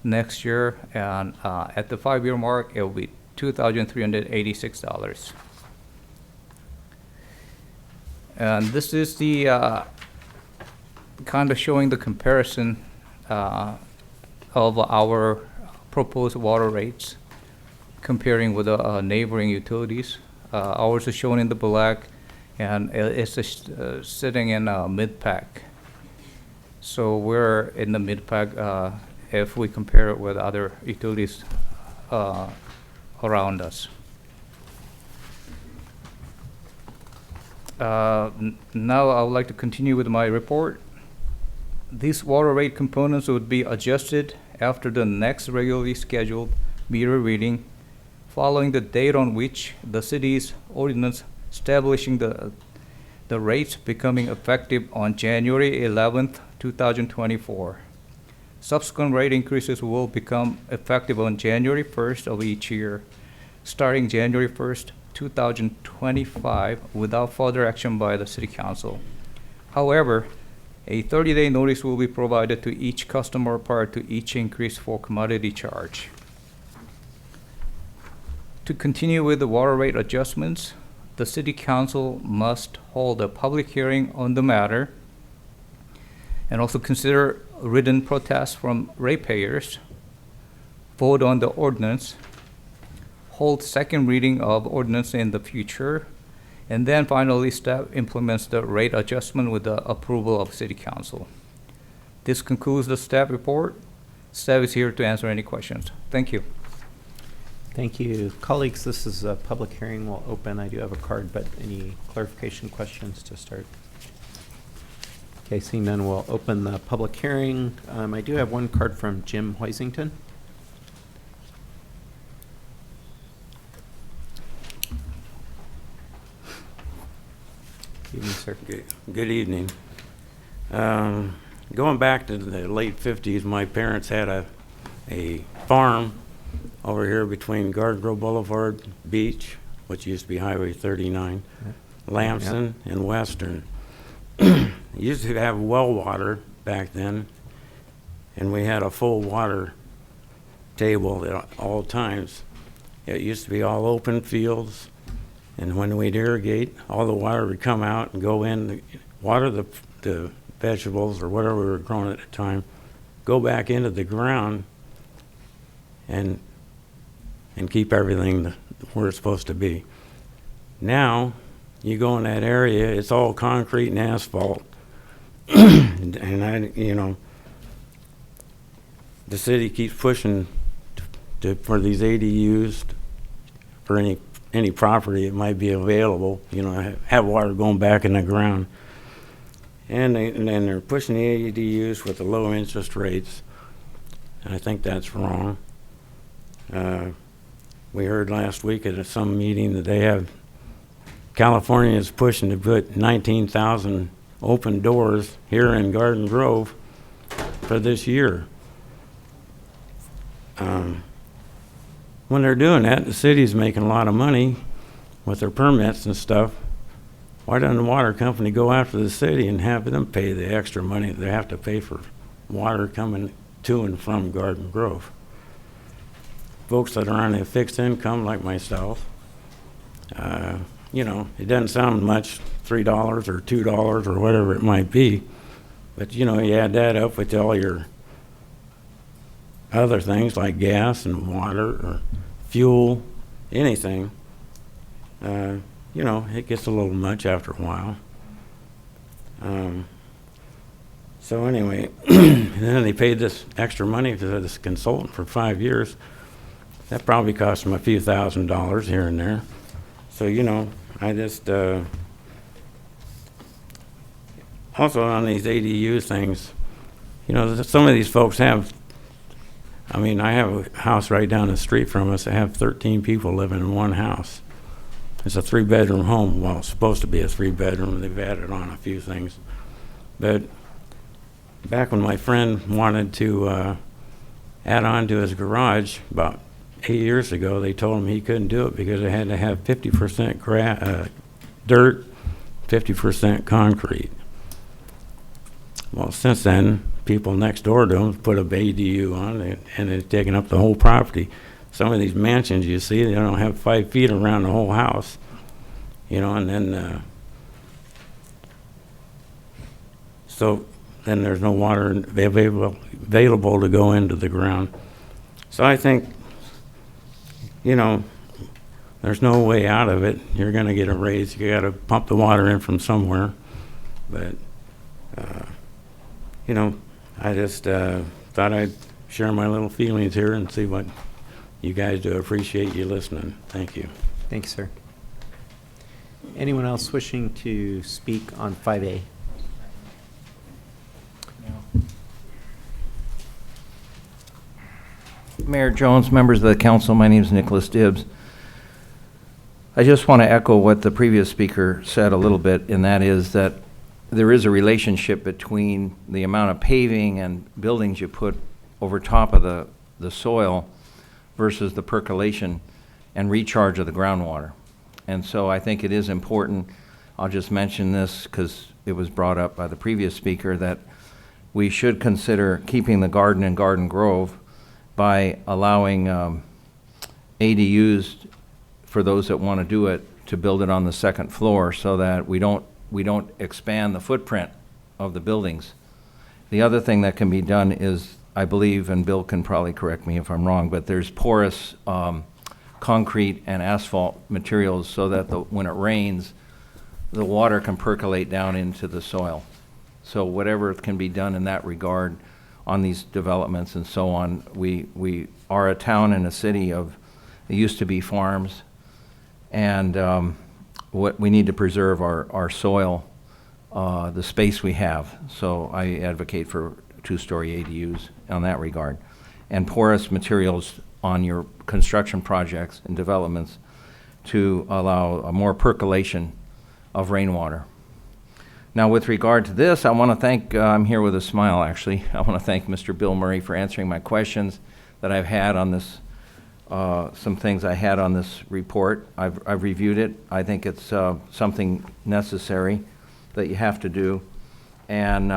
next year, and at the 5-year mark, it will be $2,386. And this is the kind of showing the comparison of our proposed water rates comparing with the neighboring utilities. Ours is shown in the black, and it's sitting in mid-pack. So we're in the mid-pack if we compare it with other utilities around us. Now I would like to continue with my report. These water rate components would be adjusted after the next regularly scheduled meter reading, following the date on which the city's ordinance establishing the rates becoming effective on January 11th, 2024. Subsequent rate increases will become effective on January 1st of each year, starting January 1st, 2025, without further action by the City Council. However, a 30-day notice will be provided to each customer prior to each increase for commodity charge. To continue with the water rate adjustments, the City Council must hold a public hearing on the matter and also consider written protests from ratepayers, vote on the ordinance, hold second reading of ordinance in the future, and then finally staff implements the rate adjustment with the approval of City Council. This concludes the staff report. Staff is here to answer any questions. Thank you. Thank you. Colleagues, this is a public hearing. We'll open. I do have a card, but any clarification questions to start? Okay, seeing none, we'll open the public hearing. I do have one card from Jim Hoisington. Good evening, sir. Good evening. Going back to the late 50s, my parents had a farm over here between Garden Grove Boulevard Beach, which used to be Highway 39, Lamson, and Western. Used to have well water back then, and we had a full water table at all times. It used to be all open fields, and when we'd irrigate, all the water would come out and go in, water the vegetables or whatever we were growing at the time, go back into the ground and keep everything where it's supposed to be. Now, you go in that area, it's all concrete and asphalt. And the city keeps pushing for these ADUs for any property that might be available, have water going back in the ground. And they're pushing the ADUs with the low interest rates. And I think that's wrong. We heard last week at some meeting that California is pushing to put 19,000 open doors here in Garden Grove for this year. When they're doing that, the city's making a lot of money with their permits and stuff. Why doesn't the water company go after the city and have them pay the extra money they have to pay for water coming to and from Garden Grove? Folks that are on a fixed income like myself, it doesn't sound much, $3 or $2 or whatever it might be, but you add that up with all your other things like gas and water or fuel, anything, it gets a little much after a while. So anyway, and then they paid this extra money to this consultant for 5 years. That probably cost them a few $1,000s here and there. So, I just, also on these ADU things, some of these folks have, I have a house right down the street from us that have 13 people living in one house. It's a 3-bedroom home. Well, it's supposed to be a 3-bedroom. They've added on a few things. But back when my friend wanted to add on to his garage about 8 years ago, they told him he couldn't do it because it had to have 50% dirt, 50% concrete. Well, since then, people next door to him put a ADU on it, and it's taken up the whole property. Some of these mansions you see, they don't have 5 feet around the whole house, and then So then there's no water available to go into the ground. So I think, you know, there's no way out of it. You're going to get a raise. You got to pump the water in from somewhere. But, you know, I just thought I'd share my little feelings here and see what you guys do. Appreciate you listening. Thank you. Thanks, sir. Anyone else wishing to speak on 5A? Mayor Jones, members of the council, my name is Nicholas Dibbs. I just want to echo what the previous speaker said a little bit, and that is that there is a relationship between the amount of paving and buildings you put over top of the soil versus the percolation and recharge of the groundwater. And so I think it is important, I'll just mention this because it was brought up by the previous speaker, that we should consider keeping the garden in Garden Grove by allowing ADUs for those that want to do it to build it on the second floor so that we don't expand the footprint of the buildings. The other thing that can be done is, I believe, and Bill can probably correct me if I'm wrong, but there's porous concrete and asphalt materials so that when it rains, the water can percolate down into the soil. So whatever can be done in that regard on these developments and so on, we are a town and a city of, it used to be farms, and what we need to preserve our soil, the space we have. So I advocate for two-story ADUs on that regard. And porous materials on your construction projects and developments to allow a more percolation of rainwater. Now, with regard to this, I want to thank, I'm here with a smile actually, I want to thank Mr. Bill Murray for answering my questions that I've had on this, some things I had on this report. I've reviewed it. I think it's something necessary that you have to do. And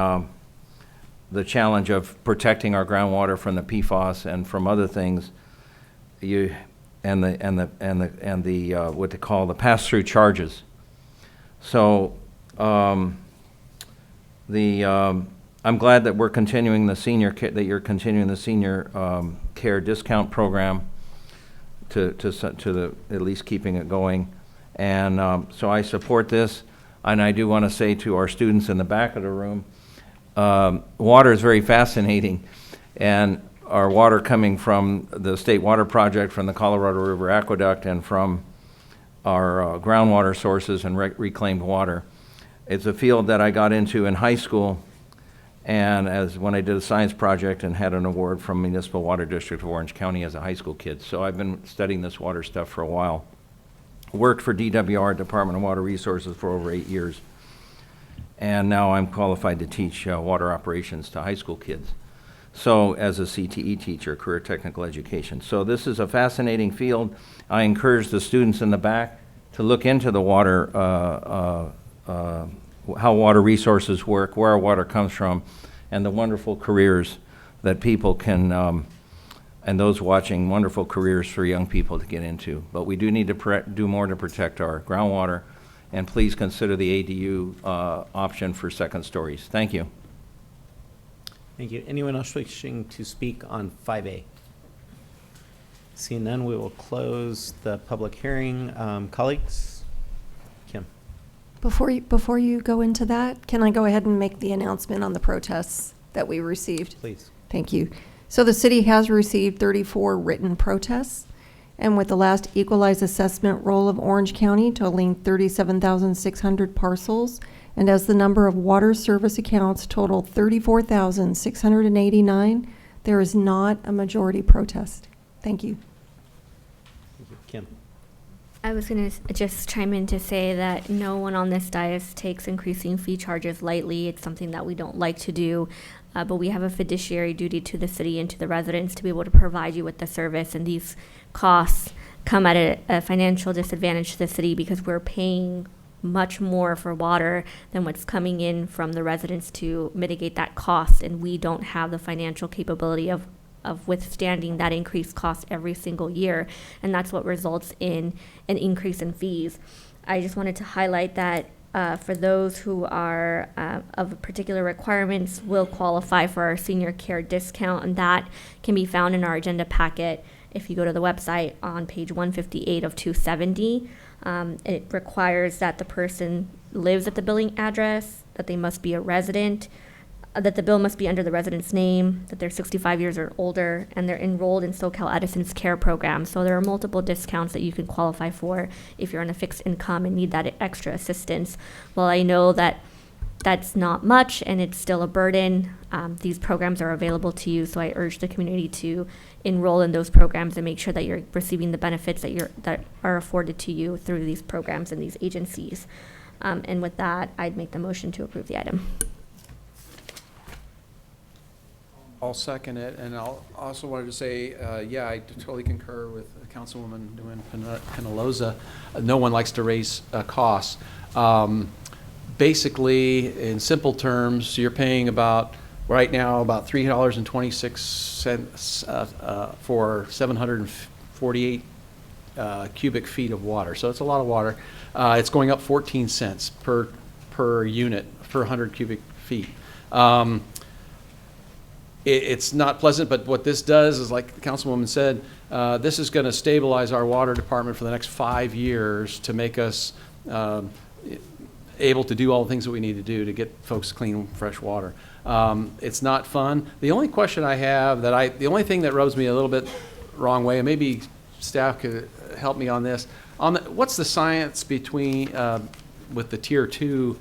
the challenge of protecting our groundwater from the PFAS and from other things, and the what they call the pass-through charges. So I'm glad that we're continuing the senior you're continuing the senior care discount program to at least keeping it going, and so I support this. And I do want to say to our students in the back of the room, water is very fascinating, and our water coming from the State Water Project, from the Colorado River Aqueduct, and from our groundwater sources and reclaimed water. It's a field that I got into in high school, and when I did a science project and had an award from Municipal Water District of Orange County as a high school kid. So I've been studying this water stuff for a while. Worked for DWR, Department of Water Resources, for over 8 years. And now I'm qualified to teach water operations to high school kids. So as a CTE teacher, career technical education. So this is a fascinating field. I encourage the students in the back to look into the water, how water resources work, where our water comes from, and the wonderful careers that people can, and those watching, wonderful careers for young people to get into. But we do need to do more to protect our groundwater, and please consider the ADU option for second stories. Thank you. Thank you. Anyone else wishing to speak on 5A? Seeing none, we will close the public hearing. Colleagues? Kim? Before you go into that, can I go ahead and make the announcement on the protests that we received? Please. Thank you. So the city has received 34 written protests, and with the last equalized assessment roll of Orange County totaling 37,600 parcels, and as the number of water service accounts total 34,689, there is not a majority protest. Thank you. Kim? I was going to just chime in to say that no one on this dais takes increasing fee charges lightly. It's something that we don't like to do, but we have a fiduciary duty to the city and to the residents to be able to provide you with the service, and these costs come at a financial disadvantage to the city because we're paying much more for water than what's coming in from the residents to mitigate that cost, and we don't have the financial capability of withstanding that increased cost every single year, and that's what results in an increase in fees. I just wanted to highlight that for those who are of particular requirements will qualify for our senior care discount, and that can be found in our agenda packet if you go to the website on page 158 of 270. It requires that the person lives at the billing address, that they must be a resident, that the bill must be under the resident's name, that they're 65 years or older, and they're enrolled in SoCal Edison's care program. So there are multiple discounts that you can qualify for if you're on a fixed income and need that extra assistance. Well, I know that that's not much and it's still a burden. These programs are available to you, so I urge the community to enroll in those programs and make sure that you're receiving the benefits that are afforded to you through these programs and these agencies. And with that, I'd make the motion to approve the item. I'll second it, and I'll also wanted to say, yeah, I totally concur with Councilwoman Penaloza. No one likes to raise costs. Basically, in simple terms, you're paying right now about $3.26 for 748 cubic feet of water. So it's a lot of water. It's going up 14 cents per unit, per 100 cubic feet. It's not pleasant, but what this does is, like the Councilwoman said, this is going to stabilize our water department for the next 5 years to make us able to do all the things that we need to do to get folks clean, fresh water. It's not fun. The only question I have the only thing that rubs me a little bit wrong way, and maybe staff could help me on this, what's the science between, with the Tier 2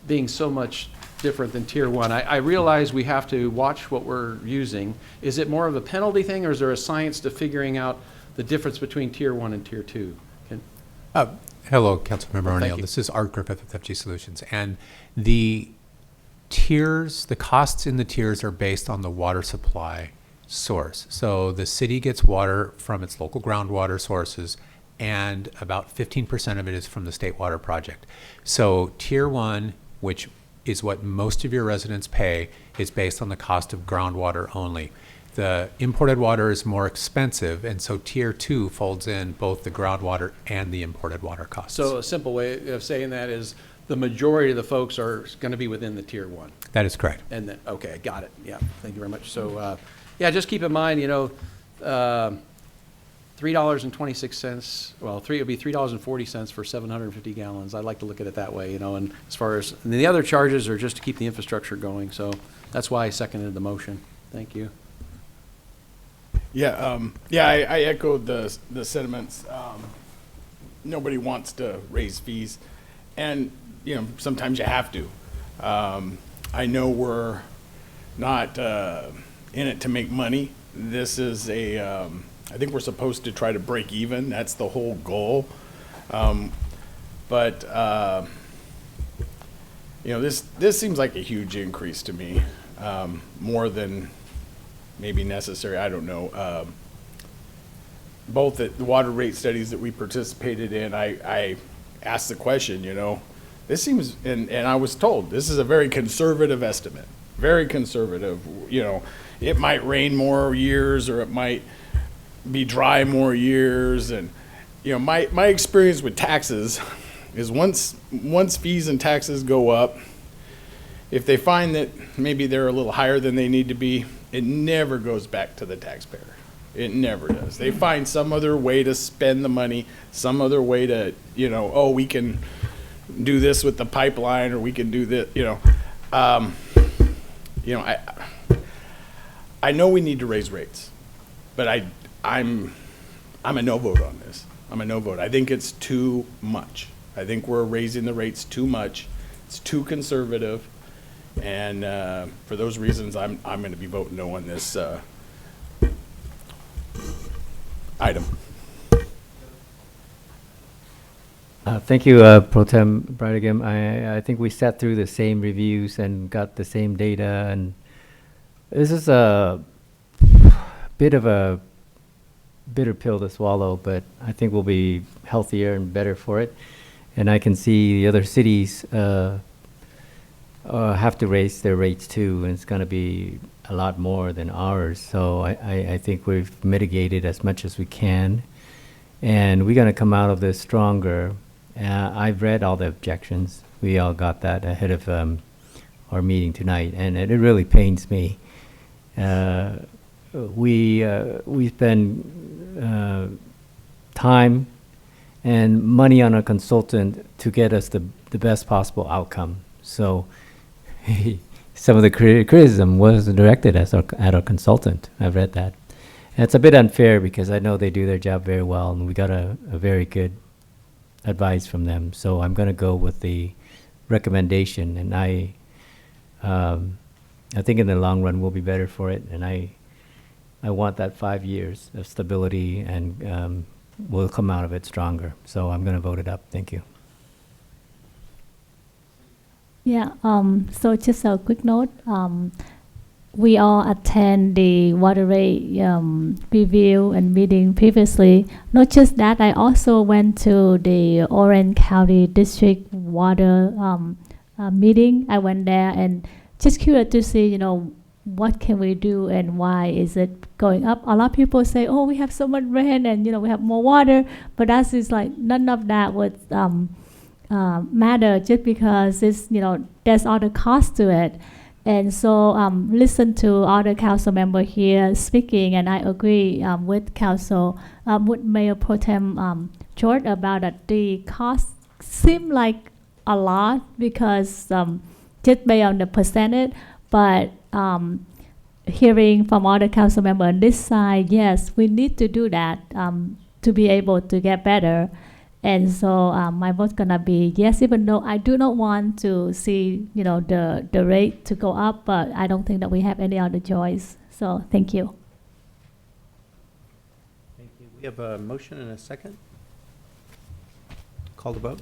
being so much different than Tier 1? I realize we have to watch what we're using. Is it more of a penalty thing, or is there a science to figuring out the difference between Tier 1 and Tier 2? Hello, Councilmember O'Neill. This is Art Griffith with FG Solutions. And the tiers, the costs in the tiers are based on the water supply source. So the city gets water from its local groundwater sources, and about 15% of it is from the State Water Project. So Tier 1, which is what most of your residents pay, is based on the cost of groundwater only. The imported water is more expensive, and so Tier 2 folds in both the groundwater and the imported water costs. So a simple way of saying that is the majority of the folks are going to be within the Tier 1. That is correct. And then, okay, got it. Yeah, thank you very much. So, yeah, just keep in mind, $3.26, well, it would be $3.40 for 750 gallons. I'd like to look at it that way, and as far as, and the other charges are just to keep the infrastructure going. So that's why I seconded the motion. Thank you. Yeah, I echo the sentiments. Nobody wants to raise fees, and sometimes you have to. I know we're not in it to make money. This is I think we're supposed to try to break even. That's the whole goal. But this seems like a huge increase to me, more than maybe necessary. I don't know. Both at the water rate studies that we participated in, I asked the question, this seems, and I was told, this is a very conservative estimate, very conservative. It might rain more years, or it might be dry more years. And, my experience with taxes is once fees and taxes go up, if they find that maybe they're a little higher than they need to be, it never goes back to the taxpayer. It never does. They find some other way to spend the money, some other way to, we can do this with the pipeline, or we can do this, I know we need to raise rates, but I'm a no vote on this. I'm a no vote. I think it's too much. I think we're raising the rates too much. It's too conservative. And for those reasons, I'm going to be voting no on this item. Thank you, Pro Tem Brigham. I think we sat through the same reviews and got the same data, and this is a bit of a bitter pill to swallow, but I think we'll be healthier and better for it. And I can see the other cities have to raise their rates too, and it's going to be a lot more than ours. So I think we've mitigated as much as we can, and we're going to come out of this stronger. I've read all the objections. We all got that ahead of our meeting tonight, and it really pains me. We spend time and money on a consultant to get us the best possible outcome. So some of the criticism was directed at our consultant. I've read that. And it's a bit unfair because I know they do their job very well, and we got a very good advice from them. So I'm going to go with the recommendation, and I think in the long run we'll be better for it, and I want that 5 years of stability, and we'll come out of it stronger. So I'm going to vote it up. Thank you. Yeah, so just a quick note. We all attend the water rate review and meeting previously. Not just that, I also went to the Orange County District Water meeting. I went there and just curious to see, what can we do and why is it going up? A lot of people say, oh, we have so much rain and, we have more water. But that is like, none of that would matter just because it's, there's other cost to it. And so listen to other council member here speaking, and I agree with with Mayor Pro Tem George about that the cost seem like a lot because just based on the percentage, but hearing from other council member on this side, yes, we need to do that to be able to get better. And so my vote's gonna be yes, even though I do not want to see, the rate to go up, but I don't think that we have any other choice. So thank you. Thank you. We have a motion and a second. Call the vote.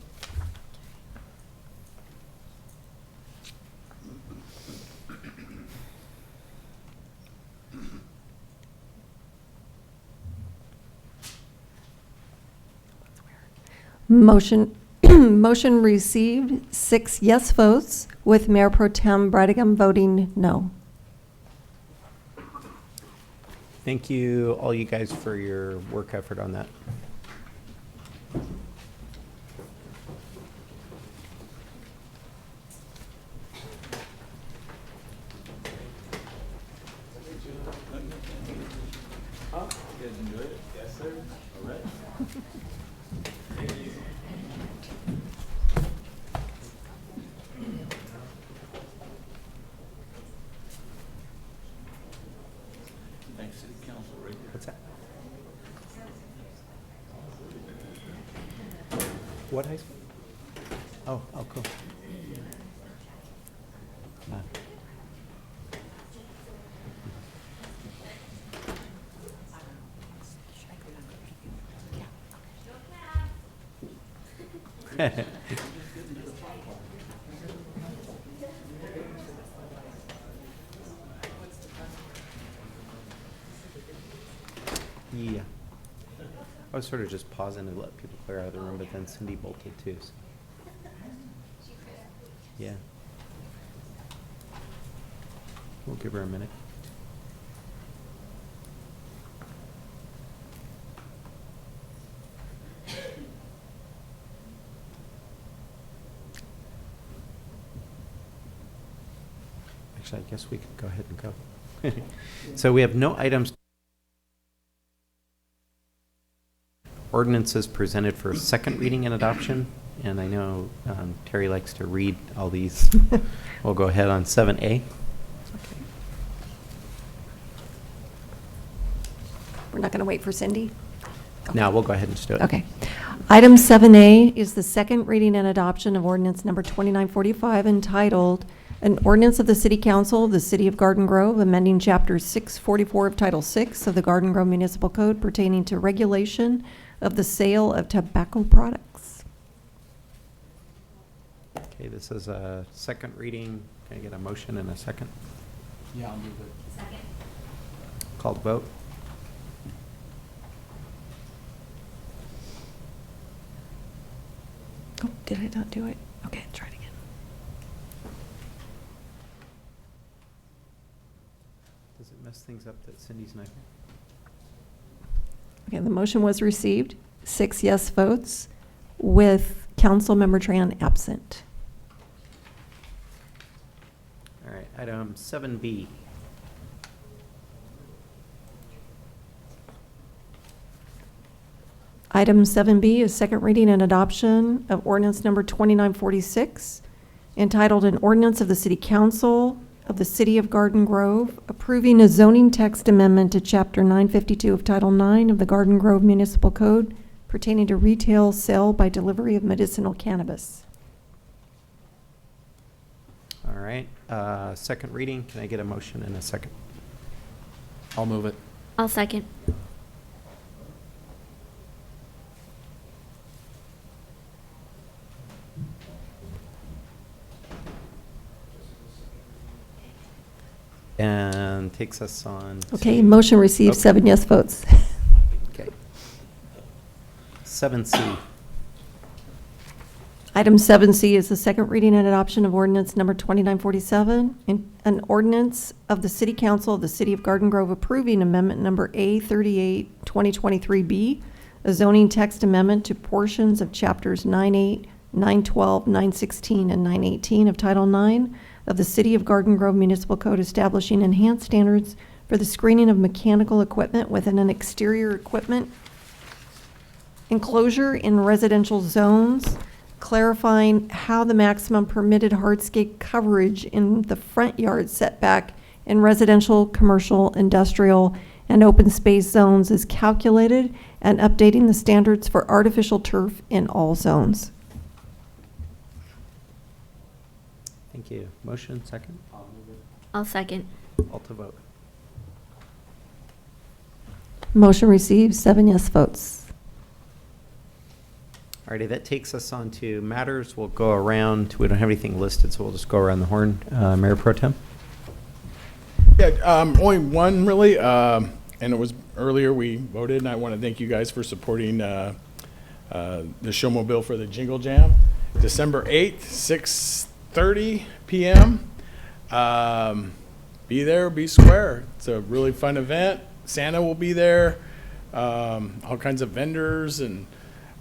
Motion received 6 yes votes, with Mayor Pro Tem Brightingham voting no. Thank you, all you guys, for your work effort on that. You guys enjoyed it? Yes, sir. All right. Thanks, City Council, right here. What's that? What high school? Oh, cool. Yeah. I was sort of just pausing to let people clear out of the room, but then Cindy bolted too. So. Yeah. We'll give her a minute. Actually, I guess we could go ahead and go. So we have no items. Ordinances presented for second reading and adoption, and I know Terry likes to read all these. We'll go ahead on 7A. We're not going to wait for Cindy? Now we'll go ahead and just do it. Okay. Item 7A is the second reading and adoption of ordinance number 2945 entitled, An Ordinance of the City Council of the City of Garden Grove amending Chapter 644 of Title 6 of the Garden Grove Municipal Code pertaining to regulation of the sale of tobacco products. Okay, this is a second reading. Can I get a motion and a second? Yeah, I'll move it. Second. Call the vote. Oh, did I not do it? Okay, try it again. Does it mess things up that Cindy's not here? Okay, the motion was received, 6 yes votes, with Councilmember Tran absent. All right, item 7B. Item 7B is second reading and adoption of ordinance number 2946, entitled An Ordinance of the City Council of the City of Garden Grove approving a zoning text amendment to Chapter 952 of Title 9 of the Garden Grove Municipal Code pertaining to retail sale by delivery of medicinal cannabis. All right, second reading. Can I get a motion in a second? I'll move it. I'll second. And takes us on. Okay, to- motion received, Okay. 7 yes votes. Okay. 7C. Item 7C is the second reading and adoption of ordinance number 2947, an ordinance of the City Council of the City of Garden Grove approving amendment number A38 2023B, a zoning text amendment to portions of chapters 98, 912, 916, and 918 of Title 9 of the City of Garden Grove Municipal Code establishing enhanced standards for the screening of mechanical equipment within an exterior equipment enclosure in residential zones, clarifying how the maximum permitted hardscape coverage in the front yard setback in residential, commercial, industrial, and open space zones is calculated, and updating the standards for artificial turf in all zones. Thank you. Motion, second? I'll second. All to vote. Motion received, 7 yes votes. Alrighty, that takes us on to matters. We'll go around. We don't have anything listed, so we'll just go around the horn. Mayor Pro Tem? Yeah, only one really, and it was earlier we voted, and I want to thank you guys for supporting the showmobile for the Jingle Jam. December 8th, 6:30 p.m. Be there, be square. It's a really fun event. Santa will be there, all kinds of vendors and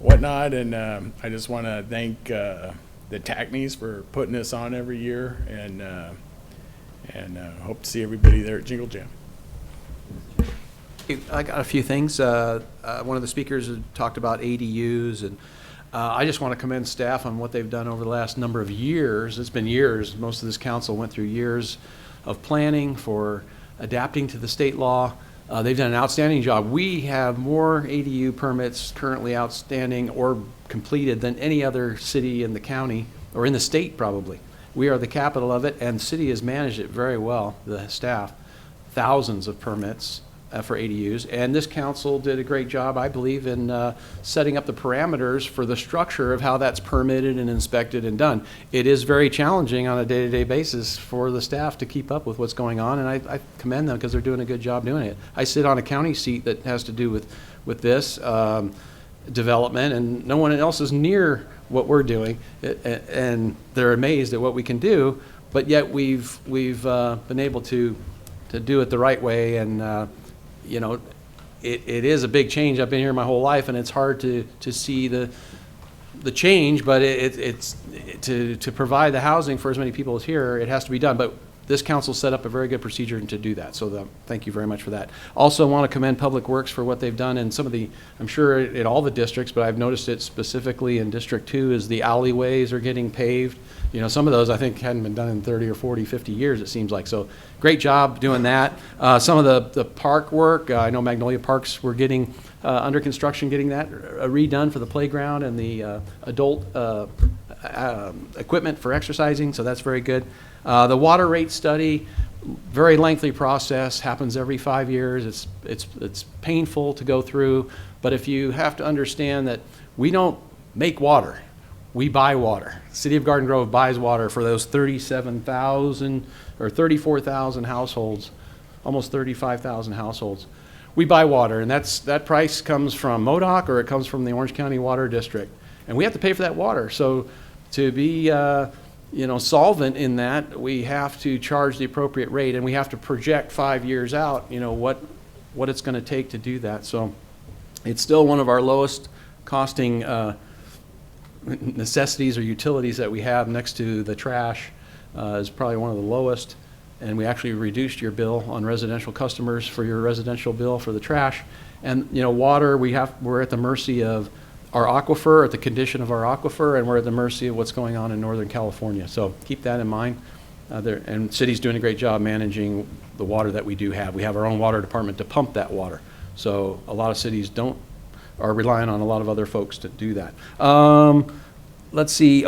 whatnot, and I just want to thank the Tackneys for putting this on every year, and hope to see everybody there at Jingle Jam. I got a few things. One of the speakers had talked about ADUs, and I just want to commend staff on what they've done over the last number of years. It's been years. Most of this council went through years of planning for adapting to the state law. They've done an outstanding job. We have more ADU permits currently outstanding or completed than any other city in the county, or in the state probably. We are the capital of it, and the city has managed it very well, the staff. Thousands of permits for ADUs, and this council did a great job, I believe, in setting up the parameters for the structure of how that's permitted and inspected and done. It is very challenging on a day-to-day basis for the staff to keep up with what's going on, and I commend them because they're doing a good job doing it. I sit on a county seat that has to do with this development, and no one else is near what we're doing, and they're amazed at what we can do, but yet we've been able to do it the right way, and you know, it is a big change. I've been here my whole life, and it's hard to see the change, but it's to provide the housing for as many people as here, it has to be done. But this council set up a very good procedure to do that, so thank you very much for that. Also want to commend Public Works for what they've done in some of the, I'm sure in all the districts, but I've noticed it specifically in District 2, is the alleyways are getting paved. You know, some of those I think hadn't been done in 30 or 40, 50 years, it seems like. So great job doing that. Some of the park work, I know Magnolia Parks were getting under construction, getting that redone for the playground and the adult equipment for exercising, so that's very good. The water rate study, very lengthy process, happens every 5 years. It's painful to go through, but if you have to understand that we don't make water, we buy water. The City of Garden Grove buys water for those 37,000 or 34,000 households, almost 35,000 households. We buy water, and that price comes from MODOC or it comes from the Orange County Water District, and we have to pay for that water. So to be solvent in that, we have to charge the appropriate rate, and we have to project 5 years out, what it's going to take to do that. So it's still one of our lowest costing necessities or utilities that we have next to the trash is probably one of the lowest. And we actually reduced your bill on residential customers for your residential bill for the trash. And, you know, water, we're at the mercy of our aquifer, at the condition of our aquifer, and we're at the mercy of what's going on in Northern California. So keep that in mind. And city's doing a great job managing the water that we do have. We have our own water department to pump that water. So a lot of cities are relying on a lot of other folks to do that. Let's see.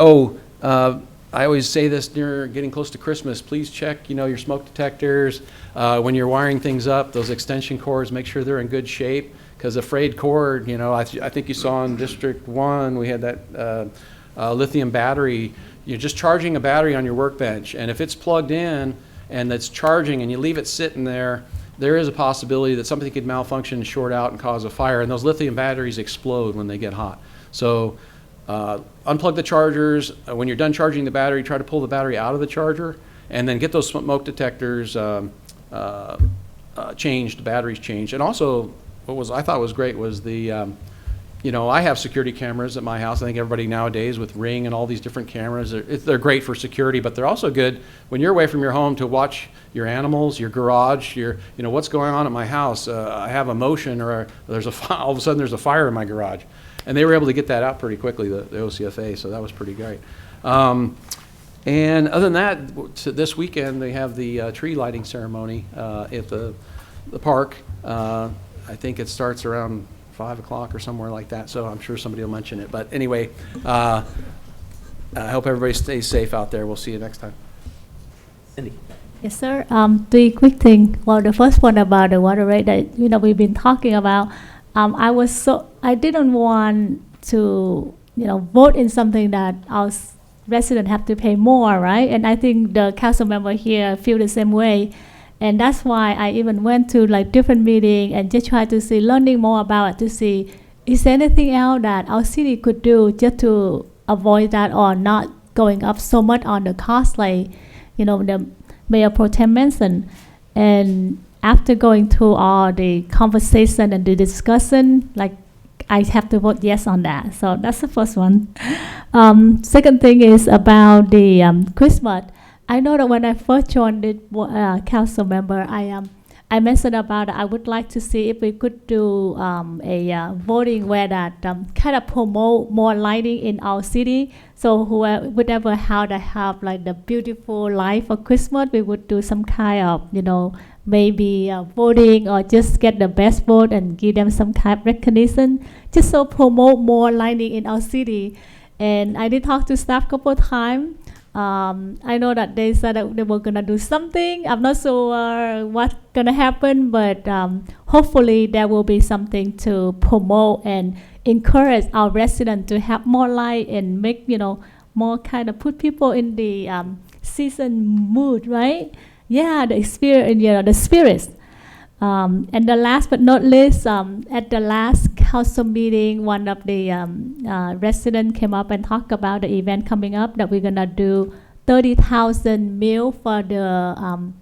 I always say this near getting close to Christmas. Please check, your smoke detectors. When you're wiring things up, those extension cords, make sure they're in good shape. Because a frayed cord, I think you saw in District 1, we had that lithium battery. You're just charging a battery on your workbench, and if it's plugged in and it's charging and you leave it sitting there, there is a possibility that something could malfunction, short out, and cause a fire. And those lithium batteries explode when they get hot. So unplug the chargers. When you're done charging the battery, try to pull the battery out of the charger, and then get those smoke detectors changed, batteries changed. And also, I thought was great was the, I have security cameras at my house. I think everybody nowadays with Ring and all these different cameras, they're great for security, but they're also good when you're away from your home to watch your animals, your garage, what's going on at my house. I have a motion, or all of a sudden there's a fire in my garage. And they were able to get that out pretty quickly, the OCFA, so that was pretty great. And other than that, this weekend they have the tree lighting ceremony at the park. I think it starts around 5 o'clock or somewhere like that, so I'm sure somebody will mention it. But anyway, I hope everybody stays safe out there. We'll see you next time. Cindy. Yes, sir. Three quick things. Well, the first one about the water rate that we've been talking about. I didn't want to vote in something that our residents have to pay more, right? And I think the council member here feel the same way. And that's why I even went to different meetings and just try to see, learning more about it, to see is there anything else that our city could do just to avoid that or not going up so much on the cost, the Mayor Pro Tem mentioned. And after going through all the conversation and the discussion, I have to vote yes on that. So that's the first one. Second thing is about the Christmas. I know that when I first joined the council member, I mentioned about I would like to see if we could do a voting where that kind of promote more lighting in our city. So whatever how to have the beautiful light for Christmas, we would do some kind of maybe voting or just get the best vote and give them some kind of recognition, just so promote more lighting in our city. And I did talk to staff a couple of times. I know that they said that they were gonna do something. I'm not sure what's gonna happen, but hopefully there will be something to promote and encourage our residents to have more light and make more kind of put people in the season mood, right? Yeah, the experience, the spirits. And the last but not least, at the last council meeting, one of the residents came up and talked about the event coming up that we're gonna do 30,000 meal for the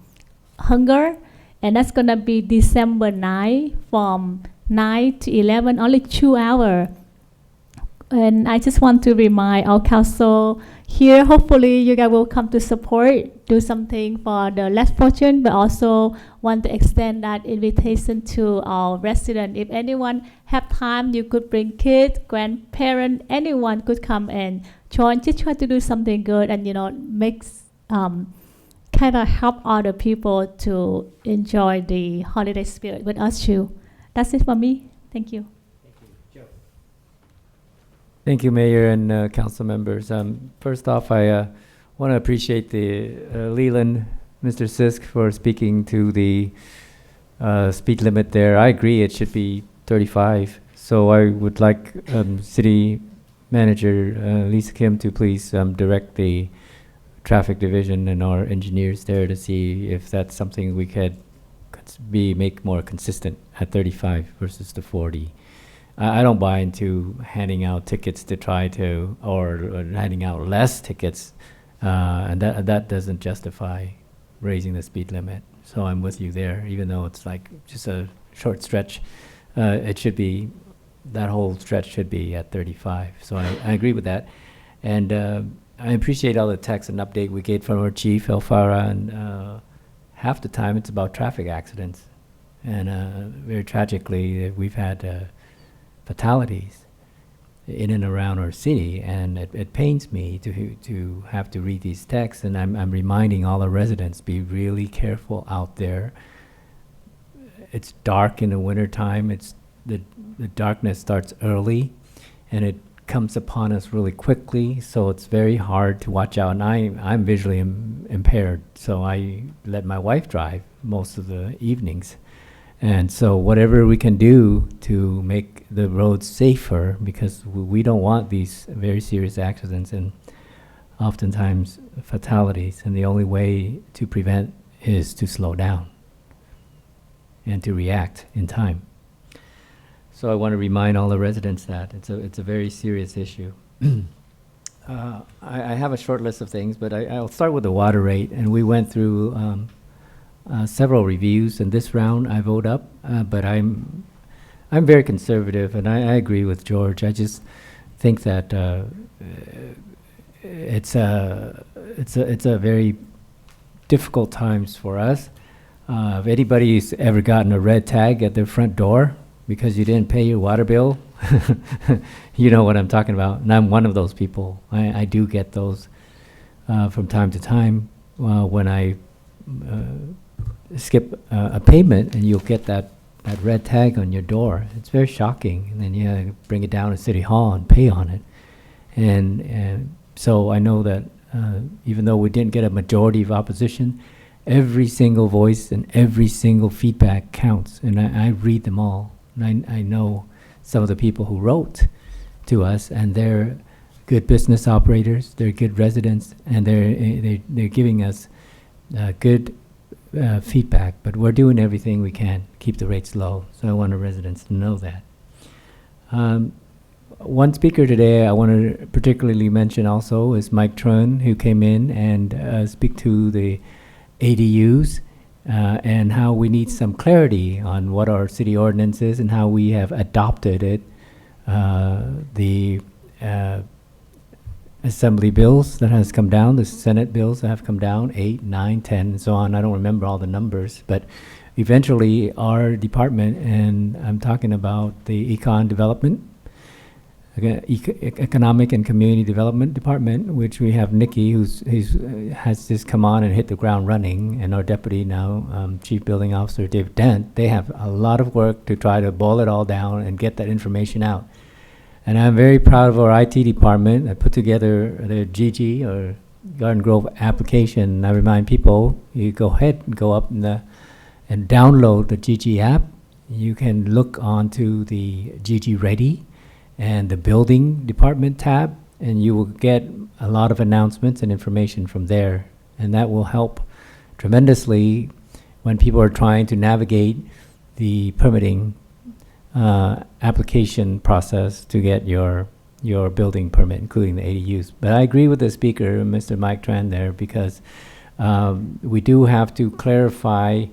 hunger, and that's gonna be December 9 from 9 to 11, only 2 hours. And I just want to remind our council here, hopefully you guys will come to support, do something for the less fortunate, but also want to extend that invitation to our residents. If anyone have time, you could bring kids, grandparents, anyone could come and join, just try to do something good and makes kind of help other people to enjoy the holiday spirit with us too. That's it for me. Thank you. Thank you, Mayor and council members. First off, I want to appreciate the Leland, Mr. Sisk, for speaking to the speed limit there. I agree it should be 35. So I would like City Manager Lisa Kim to please direct the traffic division and our engineers there to see if that's something we could make more consistent at 35 versus the 40. I don't buy into handing out tickets to try to, or handing out less tickets, and that doesn't justify raising the speed limit. So I'm with you there, even though it's just a short stretch. It should be that whole stretch should be at 35. So I agree with that. And I appreciate all the text and update we get from our chief, El Farah, and half the time it's about traffic accidents. And very tragically, we've had fatalities in and around our city, and it pains me to have to read these texts, and I'm reminding all the residents, be really careful out there. It's dark in the wintertime. The darkness starts early, and it comes upon us really quickly, so it's very hard to watch out. And I'm visually impaired, so I let my wife drive most of the evenings. And so whatever we can do to make the roads safer, because we don't want these very serious accidents and oftentimes fatalities, and the only way to prevent is to slow down and to react in time. So I want to remind all the residents that it's a very serious issue. I have a short list of things, but I'll start with the water rate. And we went through several reviews, and this round I vote up, but I'm very conservative, and I agree with George. I just think that it's a very difficult times for us. If anybody's ever gotten a red tag at their front door because you didn't pay your water bill, you know what I'm talking about. And I'm one of those people. I do get those from time to time when I skip a payment, and you'll get that red tag on your door. It's very shocking. And then you bring it down to City Hall and pay on it. And so I know that even though we didn't get a majority of opposition, every single voice and every single feedback counts. And I read them all. And I know some of the people who wrote to us, and they're good business operators, they're good residents, and they're giving us good feedback. But we're doing everything we can to keep the rates low. So I want the residents to know that. One speaker today I want to particularly mention also is Mike Trun, who came in and speak to the ADUs and how we need some clarity on what our city ordinance is and how we have adopted it. The assembly bills that has come down, the Senate bills that have come down, 8, 9, 10, and so on. I don't remember all the numbers, but eventually our department, and I'm talking about the Econ Development, Economic and Community Development Department, which we have Nikki, who's has just come on and hit the ground running, and our deputy now, Chief Building Officer Dave Dent. They have a lot of work to try to boil it all down and get that information out. And I'm very proud of our IT department. I put together the GG, or Garden Grove application. I remind people, you go ahead and go up and download the GG app. You can look onto the GG Ready and the building department tab, and you will get a lot of announcements and information from there. And that will help tremendously when people are trying to navigate the permitting application process to get your building permit, including the ADUs. But I agree with the speaker, Mr. Mike Tran, there, because we do have to clarify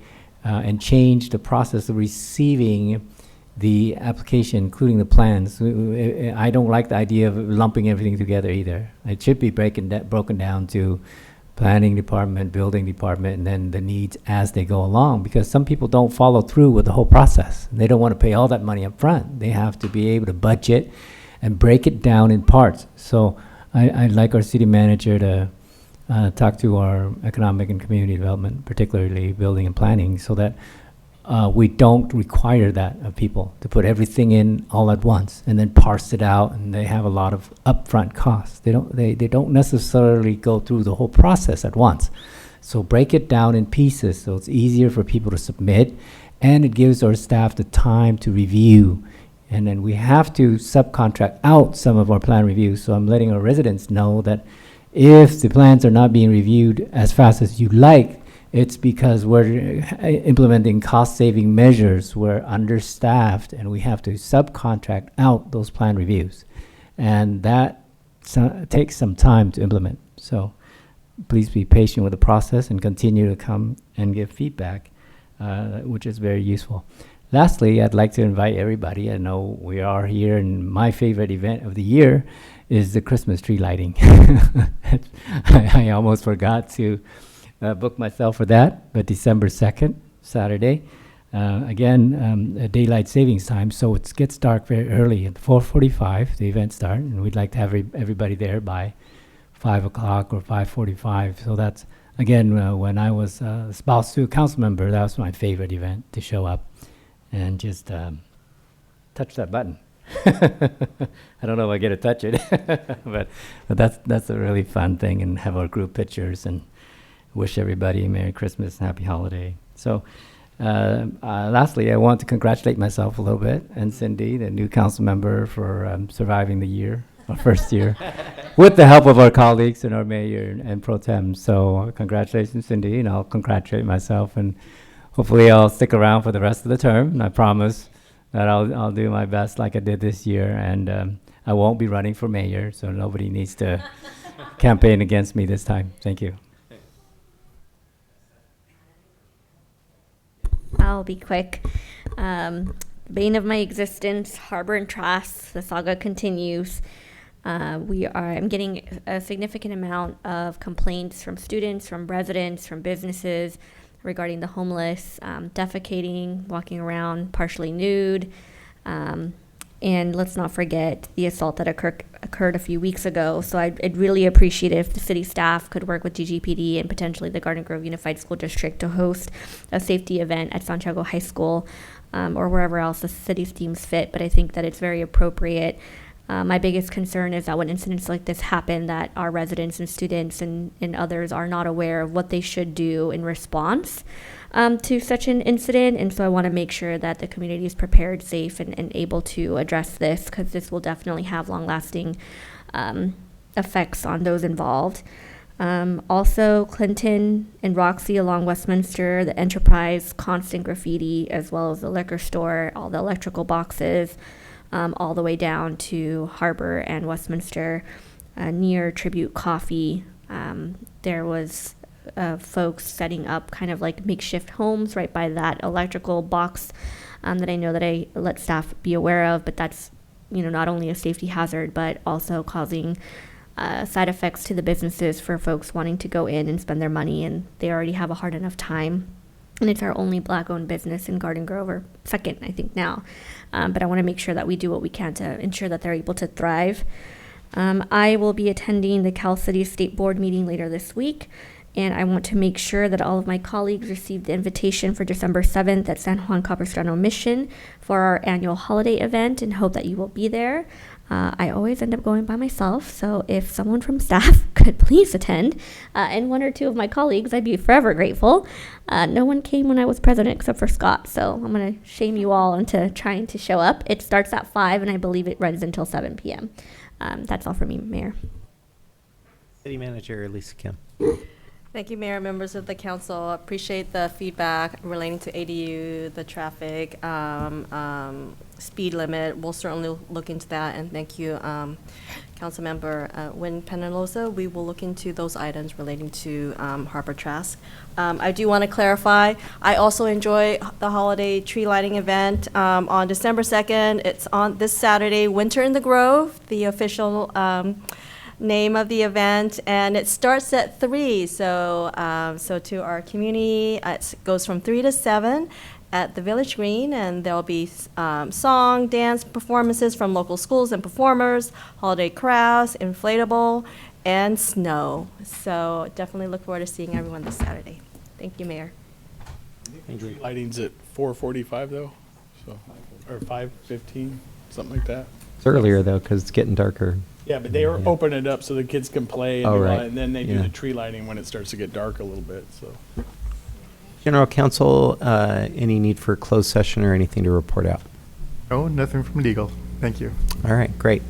and change the process of receiving the application, including the plans. I don't like the idea of lumping everything together either. It should be broken down to planning department, building department, and then the needs as they go along, because some people don't follow through with the whole process. They don't want to pay all that money up front. They have to be able to budget and break it down in parts. So I'd like our city manager to talk to our economic and community development, particularly building and planning, so that we don't require that of people to put everything in all at once and then parse it out, and they have a lot of upfront costs. They don't necessarily go through the whole process at once. So break it down in pieces so it's easier for people to submit, and it gives our staff the time to review. And then we have to subcontract out some of our plan reviews. So I'm letting our residents know that if the plans are not being reviewed as fast as you'd like, it's because we're implementing cost-saving measures. We're understaffed, and we have to subcontract out those plan reviews. And that takes some time to implement. So please be patient with the process and continue to come and give feedback, which is very useful. lastly, I'd like to invite everybody. I know we are here, and my favorite event of the year is the Christmas tree lighting. I almost forgot to book myself for that, but December 2nd, Saturday. Again, daylight savings time, so it gets dark very early. At 4:45, the event starts, and we'd like to have everybody there by 5 o'clock or 5:45. So that's, again, when I was spouse to a council member, that was my favorite event, to show up and just touch that button. I don't know if I get to touch it, but that's a really fun thing, and have our group pictures and wish everybody a Merry Christmas and Happy Holiday. So lastly, I want to congratulate myself a little bit, and Cindy, the new council member, for surviving the year, our first year, with the help of our colleagues and our mayor and pro tem. So congratulations, Cindy, and I'll congratulate myself, and hopefully I'll stick around for the rest of the term, and I promise that I'll do my best like I did this year, and I won't be running for mayor, so nobody needs to campaign against me this time. Thank you. I'll be quick. Bane of my existence, Harbor and Trask, the saga continues. I'm getting a significant amount of complaints from students, from residents, from businesses regarding the homeless, defecating, walking around partially nude. And let's not forget the assault that occurred a few weeks ago. So I'd really appreciate it if the city staff could work with GGPD and potentially the Garden Grove Unified School District to host a safety event at Santiago High School, or wherever else the city deems fit. But I think that it's very appropriate. My biggest concern is that when incidents like this happen, that our residents and students and others are not aware of what they should do in response to such an incident. And so I want to make sure that the community is prepared, safe, and able to address this, because this will definitely have long-lasting effects on those involved. Also, Clinton and Roxy along Westminster, the Enterprise, constant graffiti, as well as the liquor store, all the electrical boxes, all the way down to Harbor and Westminster, near Tribute Coffee. There was folks setting up kind of like makeshift homes right by that electrical box that I know that I let staff be aware of, but that's, not only a safety hazard, but also causing side effects to the businesses for folks wanting to go in and spend their money, and they already have a hard enough time. And it's our only Black-owned business in Garden Grove, or second, I think, now. But I want to make sure that we do what we can to ensure that they're able to thrive. I will be attending the Cal City State Board meeting later this week, and I want to make sure that all of my colleagues receive the invitation for December 7th at San Juan Capistrano Mission for our annual holiday event, and hope that you will be there. I always end up going by myself, so if someone from staff could please attend, and one or two of my colleagues, I'd be forever grateful. No one came when I was president except for Scott, so I'm going to shame you all into trying to show up. It starts at 5, and I believe it runs until 7 p.m. That's all for me, Mayor. City Manager Lisa Kim. Thank you, Mayor, members of the council. Appreciate the feedback relating to ADU, the traffic, speed limit. We'll certainly look into that, and thank you, Councilmember Wynn Penalosa. We will look into those items relating to Harbor Trask. I do want to clarify, I also enjoy the holiday tree lighting event on December 2nd. It's on this Saturday, Winter in the Grove, the official name of the event, and it starts at 3. So to our community, it goes from 3 to 7 at the Village Green, and there'll be song, dance performances from local schools and performers, holiday crafts, inflatable, and snow. So definitely look forward to seeing everyone this Saturday. Thank you, Mayor. Lighting's at 4:45 though, so, or 5:15, something like that. It's earlier, though, because it's getting darker. Yeah, but they open it up so the kids can play, and, Oh, do right. all- and then they do Yeah. the tree lighting when it starts to get dark a little bit, so. General Counsel, any need for closed session or anything to report out? Oh, nothing from legal. Thank you. All right, great.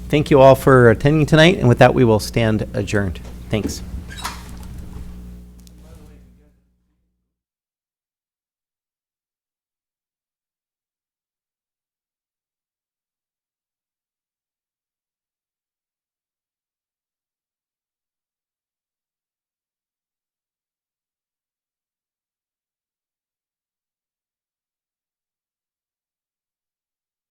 Thank you all for attending tonight, and with that, we will stand adjourned. Thanks.